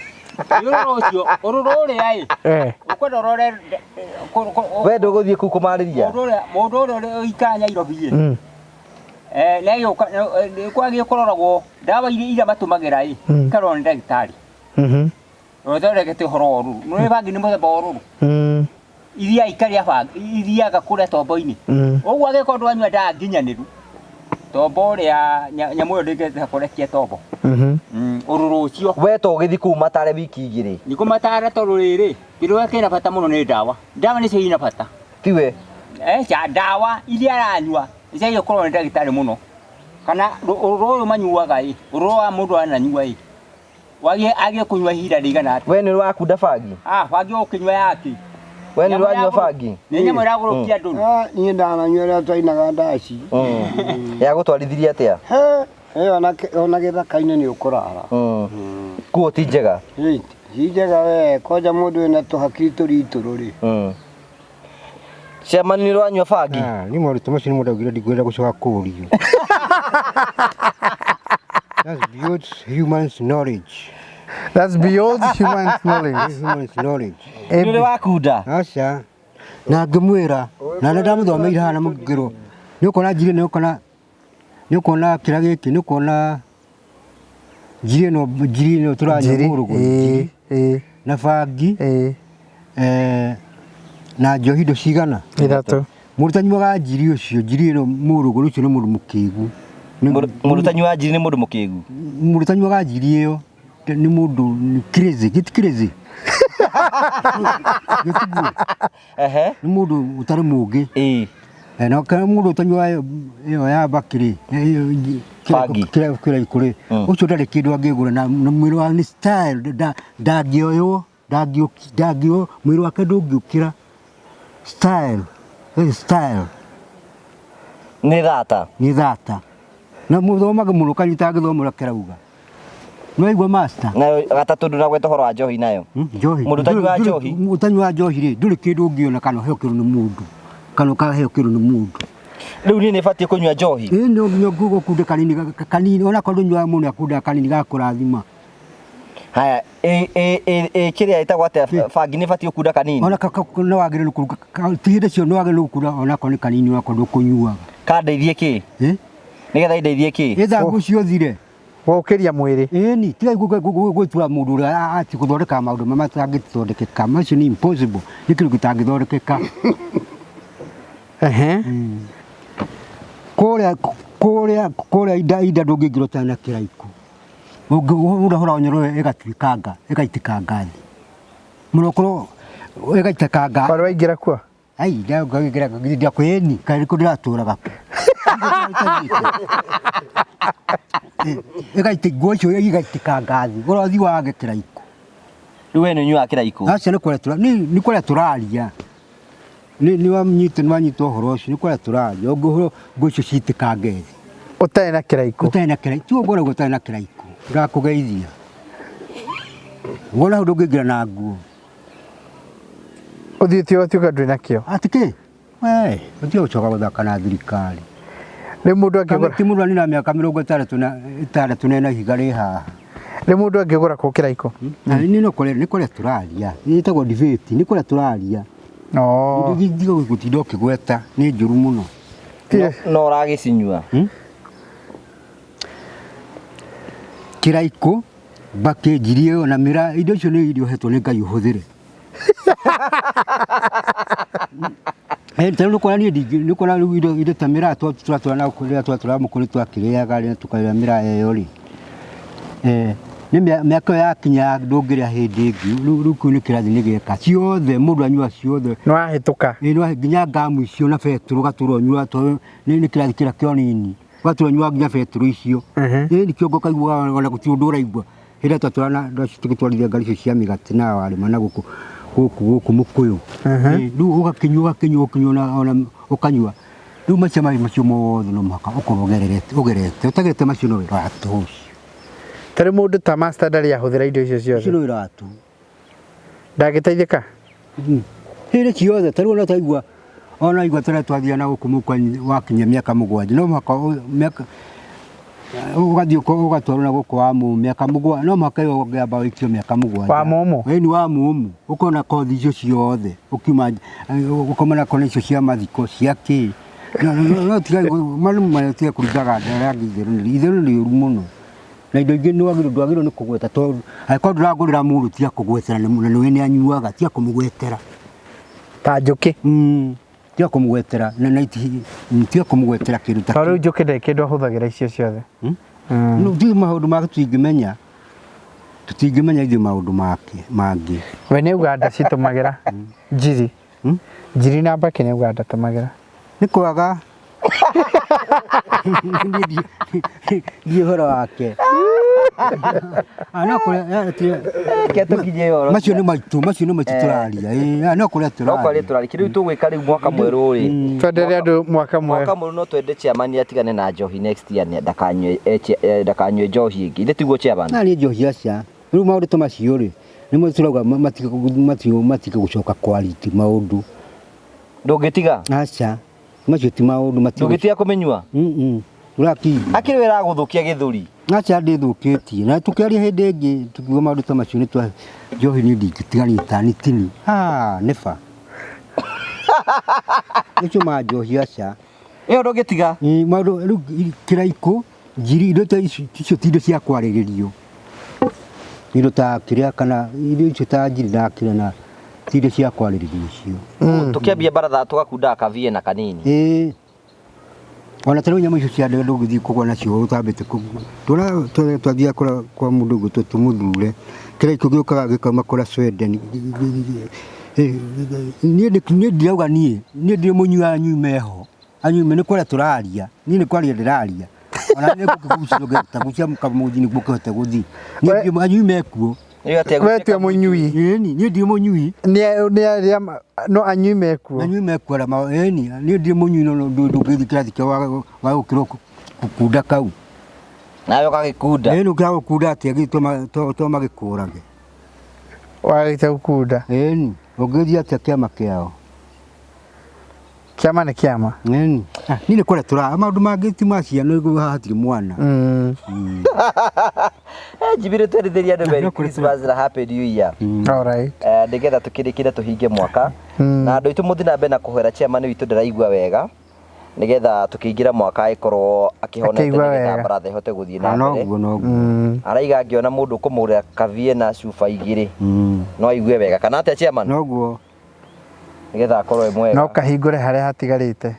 ũrũrũ ũrĩa ũkwenda ũrore we ndũgũthiĩ kũu kũmarĩria mũndũ ũrĩa ũikara Nairobi nĩkwagĩrĩire kũroragwo ndawa iria matũmagĩra ikarorwo nĩ ndagĩtarĩ ũthondekete ũhoro wa ũrũrũ nĩ bangi nĩ mũthemba wa ũrũrũ iria ikarĩa ithiaga kũrĩa tombo-inĩ ũguo agĩkorwo ndwanyua ndawa nginyanĩru tombo ũrĩa nyamũ ĩyo ndĩngĩhota kũrekia tombo ũrũrũ ũcio we to ũgĩthiĩ kũu matare wiki 2 nĩ kũmatara tondũ rĩrĩ kĩndũ gĩkĩ kĩna bata mũno nĩ ndawa nĩcio ina bata tiwe ndawa iria aranyua nĩciagĩrĩire kũrorwo nĩ ndagĩtarĩ mũno kana ũrũrũ ũyũ manyuaga ũrũrũ wa mũndũ ananyua agĩe kũnyua ihinda rĩigana atĩa we nĩ wakunda bangi bangi ũkĩnyua yake we nĩ wanyua bangi nĩ nyamũ ĩragũrũkia andũ niĩ ndananyua rĩrĩa twainaga ndaci ya gũtwarithirie atĩa ona gĩthaka-inĩ nĩ ũkũrara kuo ti njega ti njega we kwanja mũndũ wĩna tũhakiri tũritũrũ rĩ Chairman ni rwanywa bangi. Ni moritũ macio nĩ mũndũ augire ndikwenda gũcoka kũũrio. That's beyond human knowledge. That's beyond human knowledge. Human knowledge. Nĩ wakunda. Aca. Na ngĩmwĩra na nĩ ndamũthomeire hana mũngĩrwo. Nĩ ũkona njiri nĩ ũkona kĩra gĩkĩ nĩ ũkona njiri ĩno tũranyua mũrũgũ. Na bangi. Na njohi indo cigana? 3. Mũrutani wa njiri ũcio njiri ĩno mũrũgũ ũcio nĩ mũndũ mũkĩgu. Mũrutani wa njiri nĩ mũndũ mũkĩgu. Mũrutani wa njiri ĩyo nĩ mũndũ crazy, get crazy. Ehe. Nĩ mũndũ ũtarĩ mũũgĩ. Na kana mũndũ ũtanyua ĩyo ya bakĩrĩ. Kĩra ikũrĩ. Ũcio ndarĩ kĩndũ angĩgũra na mwĩrĩ wa nĩ style ndangĩoywo, ndangĩo mwĩrĩ wake ndũngĩũkĩra. Style. Style. Nĩ thata. Na mũthomaga mũno kanyita gĩthomo kĩrauga. No igua master. Na gatatũ ndũragweta ũhoro wa njohi nayo. Njohi. Mũrutani wa njohi. Mũrutani wa njohi rĩ ndũrĩ kĩndũ ũngĩona kana ũheo nĩ mũndũ. Kana ũkaheo kĩrũ nĩ mũndũ. Rĩu niĩ nĩ batiĩ kũnyua njohi. No nginya gũkunda kanini ona korwo nyua mũno akunda kanini gakũrathima. Haya kĩrĩa ĩtagwo atĩa bangi nĩ batiĩ kunda kanini. Ona no wagĩrĩirwo kũruga ti hĩndĩ cio no wagĩrĩirwo kunda ona korwo nĩ kanini ona korwo ndũkũnyuaga. Kandeithie kĩ? Nĩgetha indeithie kĩ? Ĩtha ũcio thire. Gũkĩria mwĩrĩ. Ĩni tiga gwĩtua mũndũ ũrĩa ati gũthondeka maũndũ matangĩthondekeka. Macio nĩ impossible. Nĩ kĩndũ gĩtangĩthondekeka. Kũrĩa ida ndũngĩingĩra ũtarĩ na kĩraiko. Ũrahora onyoro ĩgaitikanga thĩ. Mũrokorwo ĩgaitĩkanga. Kwarĩ waingĩra kuo? Ai ndiakwĩni karĩkũ ndĩratũraga. Nguo icio igaitikanga thĩ. Ũrathi wage kĩraiko. Rĩu we nĩ ũnyuaga kĩraiko? Aca nĩ kũrĩa tũraria. Nĩ wanyita ũhoro ũcio nĩ kũrĩa tũraria. Nguo icio citikange thĩ. Ũtarĩ na kĩraiko? Ũtarĩ na kĩraiko. Tiga ũguo ũtarĩ na kĩraiko. Ndakũgeithia. Wona ndũngĩingĩra na nguo. Ũthiĩte ũtuĩka ndũrĩ nakĩo? Atikĩ? Ũtiga gũcoka gũthaka na thirikari. Rĩu mũndũ angĩgũra? Ti mũndũ na mĩaka 66 na ihiga rĩ haha. Rĩu mũndũ angĩgũra kũ kĩraiko? Nĩ kũrĩa tũraria. Nĩ ĩtagwo debate. Nĩ kũrĩa tũraria. Ndiga gũtinda ũkĩgweta nĩ njũru mũno. No ũragĩcinyua? Kĩraiko mbakĩ njiri ĩyo na mĩra indo icio nĩ irio hetwo nĩ Ngai ũhũthĩre. Tena nĩ kuona rĩu indo ta mĩraa twatwara na kũrĩa twatwara mũkũrĩ twakĩrĩaga rĩ tukarĩa mĩraa ĩyo rĩ. Nĩ mĩaka yakinya ndũngĩrĩa hĩndĩ ĩngĩ rĩu kĩu nĩ kĩrathi nĩ gĩeka ciothe mũndũ anyua ciothe. Nĩ wahĩtũka? Nginya ngamu icio na betũrũ gatũrwo nyua nĩ kĩrathi kĩrĩa kĩo nini. Gatũrwo nyua nginya betũrũ icio. Nĩ kĩongo kaigua ona gũtirĩ ũndũ ũraigua. Hĩndĩ twatwara na tũgĩtwarithia ngari icio cia mĩgate na warĩma na gũkũ mũkũyũ. Rĩu ũgakĩnyua ona ũkanyua. Rĩu macio mothe no mũhaka ũkorwo ũgerete. Ũtagerete macio no wĩra watũ ũcio. Tarĩ mũndũ ta master ndarĩ ahũthĩra indo icio ciothe? Ũcio no wĩra watũ. Ndagĩteithĩka? Hĩndĩ ciothe tarĩu ona taigua ona igua tũrĩa twathiaga na gũkũ mũkwa wakinya mĩaka 7 no mũhaka ũgathiĩ ũgatwarwo na gũkũ wa mũmũ mĩaka 7 no mũhaka ĩyo ũngĩamba wĩkio mĩaka 7. Wa mũmũ? Ĩni wa mũmũ ũkona kothi icio ciothe ũkiuma ũkomana kona icio cia mathiko cia kĩ. No tiga malumu maya tiga kũringaga rangi itherũ nĩ ũru mũno. Na indo ingĩ ndwagĩrĩirwo nĩ kũgweta tondũ angĩkorwo ndũragũrĩra mũndũ tiga kũgwetera na we nĩ anyuaga tiga kũmũgwetera. Ta njũkĩ? Tiga kũmũgwetera na tiga kũmũgwetera kĩndũ ta kĩu. Rĩu njũkĩ ndarĩ kĩndũ ahũthagĩra icio ciothe? Nĩ maũndũ make tũtingĩmenya ithuĩ maũndũ mangĩ. We nĩ Uganda citũmagĩra njiri? Njiri na mbakĩ nĩ Uganda tũmagĩra? Nĩ kwaga ndiĩ ũhoro wake. Macio nĩ maitũ tũraria. No kũrĩa tũraria. Rĩu tũgwĩka rĩu mwaka mwerũ rĩ. Twendere andũ mwaka mwerũ. Mwaka mwerũ no twende chairman atigane na njohi next year ndakanyue njohi ĩngĩ. Ithe tiguo chairman? Na niĩ njohi aca. Rĩu maũndũ ta macio rĩ nĩmo tũrauga matige gũcoka quality maũndũ. ndungitiga acha macio ti maundu mati ndungitiga kumenyua uraki akiri wera guthukia githuri acha ndithukitie na tukiaria hindi ingi tukiuga maundu ta macio ni twa njohi ni ndingitigaria tani tini nefa nicio manjohi acha iyo ndungitiga maundu riu kiraiko njiri indo ta icio ti indo cia kwariririo indo ta kiria kana indo icio ta njiri na kira na ti indo cia kwariririo icio tukiambia baratha tugakunda kavie na kanini ona tero nyama icio cia ndege ngithii kugwa nacio utambite kugwa twathia kwa mundu gutu tumuthure kiraiko giokaga gikama kura Sweden nie ndirauga nie ndiri munyua nyumeho anyume ni kwaria turaria nie ni kwaria ndiraria ona ne kukugucia ngeta gucia mukamujini gukote guthi nie anyume kuo wetu munyui nie ndi munyui no anyume kuo ra ma nie ndi munyui no ndugithi kirathi kia wa gukiro kukunda kau nayo kagikunda no kira gukunda atia gituma to magikurage wagita gukunda ugithi atia kiama kiao kiama ni kiama nini kwaria tura maundu mangi ti macia no hatiri mwana jibire twerithiria andu Merry Christmas na Happy New Year. All right. Ndigetha tukirikire tuhinge mwaka na andu itu muthi na mbe na kuhwera chairman witu Ndiraigua wega nigetha tukiingira mwaka ikorwo akihonete nigetha Baratha ihote guthii na mbere araiga ngiona mundu kumurira kavie na cuba igiri no aigue wega kana atia chairman noguo nigetha akorwo mwega no kahingure haria hatigarite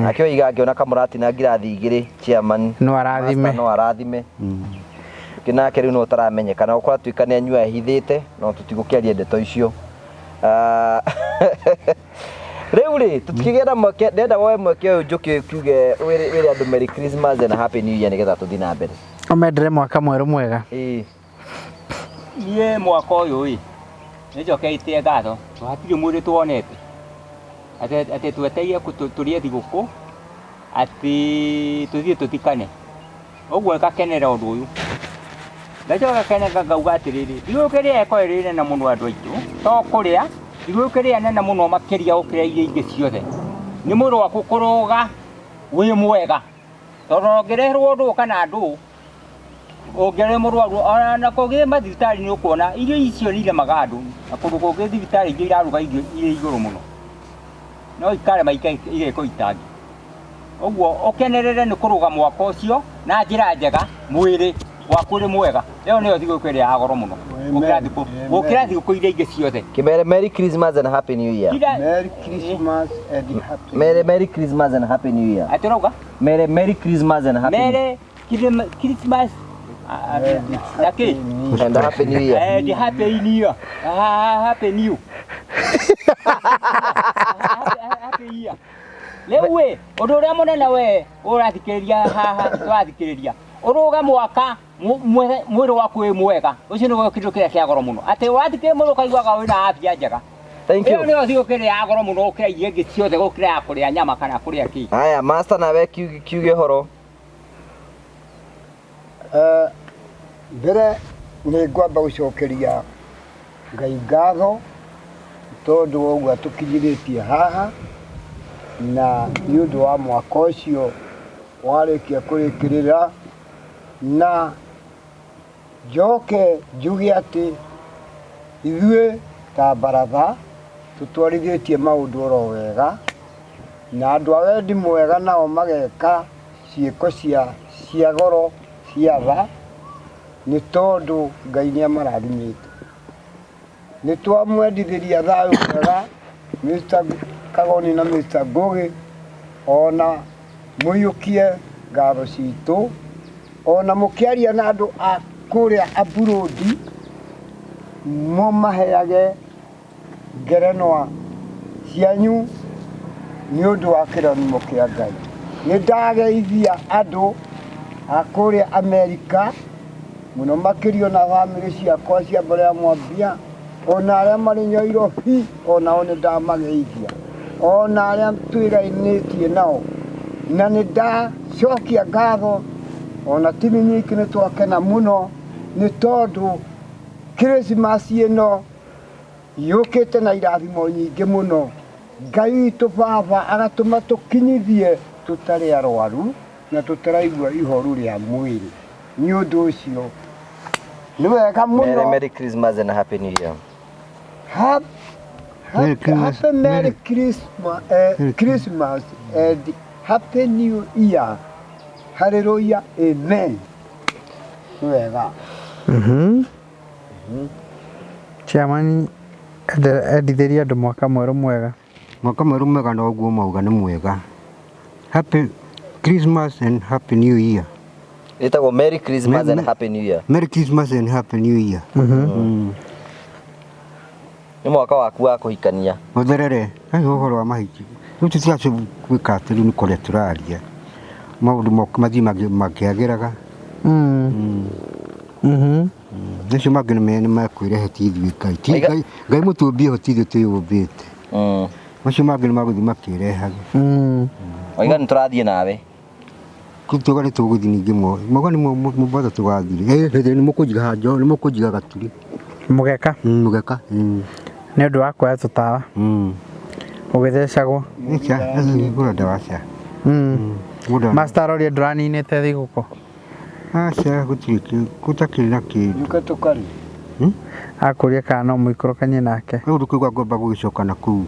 akio iga ngiona kamurati na ngirathi igiri chairman no arathime kinake riu no taramenyekana ukora tuikane anyua hithite no tutigukiaria ndeto icio riu ri tutikigera mweke ndenda woe mweke uyu njuki kiuge wiri andu Merry Christmas and Happy New Year nigetha tuthi na mbere omendere mwaka mweru mwega nie mwaka uyu nijokeite ngatho hatiri mwiri tuonete ate tweteie turie thiguku ati tuthie tutikane ogwo gakenera undu uyu ndajoka kenega ngauga atiriri ndigukire ekoirire na muno andu aitu to kuria ndigukire nena muno makiria ukiria iria ingi ciothe ni mwiri waku kuruga wi mwega tondu ngireherwo undu kana andu ongere murwaru ona kugie mathibitari ni ukuona irio icio ni iremaga andu na kundu kungi thibitari ingi iraruga irio iguru muno no ikare maika igeko itangi ogwo ukenerere ni kuruga mwaka ucio na njira njega mwiri waku ri mwega leo niyo thigukuri ya goro muno ukira thiguku iria ingi ciothe kimere Merry Christmas and Happy New Year Merry Christmas and Happy Merry Christmas and Happy New Year atiroga Merry Christmas and Happy Merry Christmas Lucky and Happy New Year and Happy New Year Happy New Happy Year leo we undu uria munene we urathikiriria haha twathikiriria uruga mwaka mwiri waku wi mwega ucio ni kindu kiria kia goro muno ati wathikire mwiri kaiguaga wina afya njega thank you ni thigukiri ya goro muno ukira irio ingi ciothe gukira ya kuria nyama kana kuria ki haya master nawe kiuge horo mbere ni ngwamba gucokeria Ngai ngatho tondu ogwo atukinyiritie haha na ni undu wa mwaka ucio warikia kurikirira na njoke njuge ati ithuĩ ta Baratha tutwarithitie maundu oro wega na andu a wendi mwega nao mageka ciĩko cia goro cia tha ni tondu Ngai ni amarathimite ni twamwendithiria thayu mwega Mr. Kagoni na Mr. Ngugi ona muyukie ngatho citu ona mukiaria na andu a kuria aburudi mumaheage ngerenwa cianyu ni undu wa kirathimo kia Ngai ni ndageithia andu a kuria Amerika muno makirio na family ciakwa cia mbere ya mwambia ona aria mari Nairobi ona one ndamageithia ona aria twirainitie nao na ni ndacokia ngatho ona timi nyiki ni twakena muno ni tondu Christmas ino yukite na irathimo nyingi muno Ngai witũ baba agatũma tũkinyithie tũtarĩ arwaru na tũtaraigua ihoru rĩa mwĩrĩ. Nĩ ũndũ ũcio nĩ wega mũno. Merry Christmas and Happy New Year. Merry Christmas and Happy New Year. Hallelujah. Amen. Nĩ wega. Chairman endithĩria andũ mwaka mwerũ mwega. Mwaka mwerũ mwega na ũguo mauga nĩ mwega. Happy Christmas and Happy New Year. Itagwo Merry Christmas and Happy New Year. Merry Christmas and Happy New Year. Nĩ mwaka waku wa kũhikania. Mũtherere, hai ũhoro wa mahiki. Rĩu tũtigace gwĩka atĩ rĩu nĩ kũrĩa tũraria. Maũndũ mathiĩ makĩagĩraga. Nĩcio mangĩ nĩ makwĩrehetie ithuĩ Ngai. Ngai mũtũmbie hotithio twĩyũmbĩte. Macio mangĩ nĩ magũthiĩ makĩrehaga. Oiga nĩ tũrathiĩ nawe. Kutoka nĩ tũgũthiĩ ningĩ mwaga nĩ mũbata tũgathire. Nĩ mũkũnjiga njo, nĩ mũkũnjiga gaturi. Mũgeka. Mũgeka. Nĩ ũndũ wa kuoya tũtawa. Ũgĩthecagwo. Nĩkĩa ndawa cia. Master Roria ndũraninĩte thigũkũ. Aca gũtakĩrĩ na kĩndũ. Yuka tũkari. Akũria kana no mũikũrũkanie nake. Rĩu ndũkĩigua ngomba gũgĩcoka na kũu.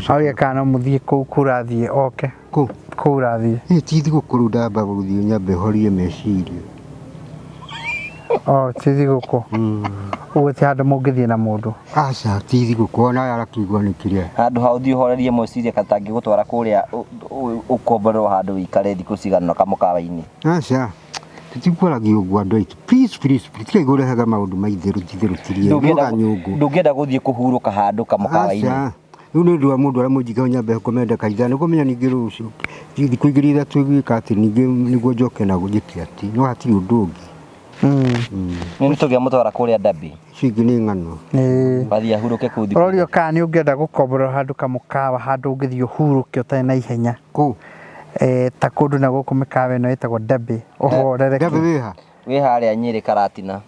Auria kana no mũthiĩ kũu kũrathiĩ oke. Kũu rathiĩ. Ti thigũkũ rĩu ndamba gũthiĩ nyambe horie meciria. Ti thigũkũ. Ũguo ti handũ mũngĩthiĩ na mũndũ. Aca ti thigũkũ ona arakĩigua nĩ kĩrĩa. Handũ ha ũthiĩ ũhorerie meciria katangĩgũtwara kũrĩa ũkomborerwo handũ wĩikare thikũ cigana kamũkawa-inĩ. Aca tũtikwaragia ũguo andũ aitũ. Please tiga igũrehaga maũndũ maitherũtithĩrũtirie. Ndũngĩenda gũthiĩ kũhurũka handũ kamũkawa-inĩ. Rĩu nĩ ũndũ wa mũndũ arĩa mũnjige nyambe kũmenda kaitha nĩguo menya ningĩ rũciũ thikũ igĩrĩ ithatũ gwĩka atĩ ningĩ nĩguo njoke na gũjĩke atĩ no hatirĩ ũndũ ũngĩ. Nĩ tũgĩa mũtwara kũrĩa Ndabi. Icio ingĩ nĩ ng'ano. Wathiĩ ahurũke kũu thikũ. Rorio kana nĩ ũngĩenda gũkomborerwo handũ kamũkawa handũ ũngĩthiĩ ũhurũke ũtarĩ na ihenya. Kũu ta kũndũ na gũkũ mĩkawa ĩno ĩtagwo Ndabi. Ũhorereke. Ndabi wĩha. Wĩ harĩa Nyĩrĩ Karatina.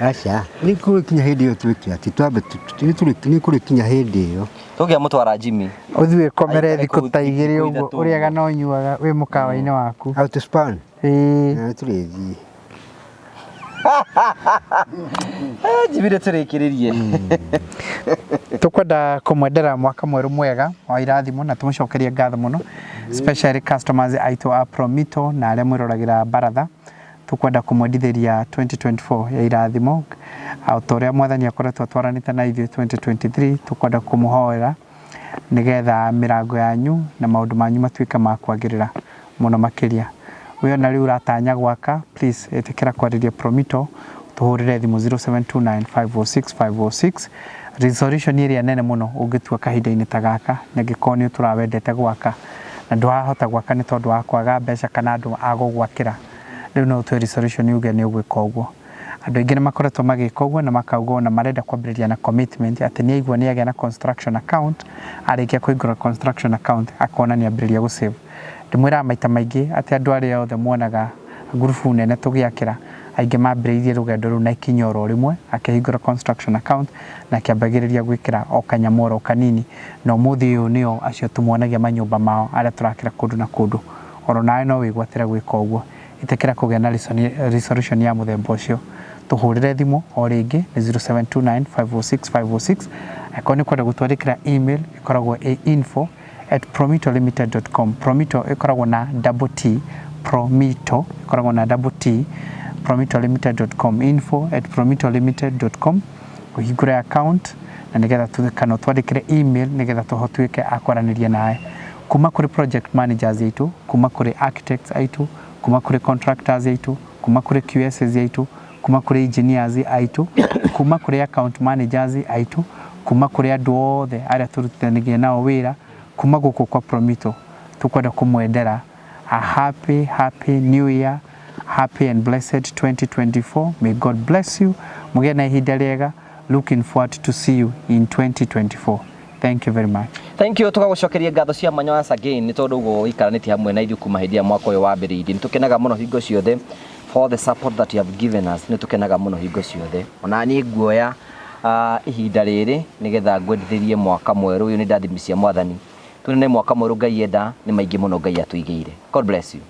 Aca nĩ kũrĩkinya hĩndĩ ĩyo twĩke atĩ twambe nĩ kũrĩkinya hĩndĩ ĩyo. Tũgĩa mũtwara Jimmy. Ũthiĩ wĩkomere thikũ ta igĩrĩ ũguo ũrĩaga na ũnyuaga wĩ mũkawa-inĩ waku. Out of span. Tũrĩthiĩ. Jimmy tũrĩkĩrĩrie. Tukwenda kũmwendera mwaka mwerũ mwega wa irathimo na tũmũcokerie ngatho mũno especially customers aitũ a Promito na arĩa mwĩroragĩra Baraza. Tukwenda kũmwendithĩria 2024 ya irathimo o ta ũrĩa mwathani akoretwo atwaranĩte na ithuĩ 2023. Tukwenda kũmũhoera nĩgetha mĩrango yanyu na maũndũ manyu matuĩke ma kwagĩrĩra mũno makĩria. Wĩ ona rĩu ũratanya gwaka, please ĩtĩkĩra kwarĩria Promito tuhũrĩre thimũ 0729506506. Resolution ĩrĩa nene mũno ũngĩtua kahinda-inĩ ta gaka na angĩkorwo nĩ tũrawendete gwaka na ndwahota gwaka nĩ tondũ wa kwaga mbeca kana andũ a gũgwakĩra. Rĩu no ũtue resolution yuge nĩ ũgwĩka ũguo. Andũ aingĩ nĩ makoretwo magĩka ũguo na makauga na marenda kwambĩrĩria na commitment atĩ nĩ aigua nĩ agĩa na construction account, arĩkia kũhingũra construction account akona nĩ ambĩrĩria gũsave. Ndĩmwĩraga maita maingĩ atĩ andũ arĩa othe muonaga ngurubu nene tũgĩakĩra aingĩ mambĩrĩirie rũgendo rũu na ikinya oro rĩmwe akĩhingũra construction account na akĩambagĩrĩria gwĩkĩra o kanyamũ oro kanini, na ũmũthĩ ũyũ nĩo acio tũmonagia manyũmba mao arĩa tũrakĩra kũndũ na kũndũ. Oro nawe no wĩgwatĩre gwĩka ũguo, ĩtĩkĩra kũgĩa na resolution ya mũthemba ũcio. Tuhũrĩre thimũ o rĩngĩ nĩ 0729506506. Akorwo nĩ kwenda gũtwandĩkĩra email ĩkoragwo info@promitolimited.com. Promito ĩkoragwo na double T, Promito ĩkoragwo na double T, promitolimited.com, info@promitolimited.com. Ũhingũre account na nĩgetha kana twandĩkĩre email nĩgetha tũhotuĩke akwaranĩria nawe. Kuma kũrĩ project managers aitũ, kuma kũrĩ architects aitũ, kuma kũrĩ contractors aitũ, kuma kũrĩ QSs aitũ, kuma kũrĩ engineers aitũ, kuma kũrĩ account managers aitũ, kuma kũrĩ andũ othe arĩa tũrutithanagia nao wĩra kuma gũkũ kwa Promito. Tukwenda kũmwendera a happy new year, happy and blessed 2024. May God bless you. Mũgĩe na ihinda rĩega. Looking forward to see you in 2024. Thank you very much. Thank you. Tũgagũcokeria ngatho cia mwanya once again nĩ tondũ ũguo ũikaranĩtie hamwe na ithuĩ kuma hĩndĩ ya mwaka ũyũ wambĩrĩirie. Nĩ tũkenaga mũno hingo ciothe for the support that you have given us. Nĩ tũkenaga mũno hingo ciothe. Ona niĩ nguoya ihinda rĩrĩ nigetha ngwendithĩrie mwaka mwerũ. Uyu ni ndathimi cia Mwathani. Tunene mwaka mwerũ Ngai enda ni maingĩ mũno Ngai atũigĩire. God bless you.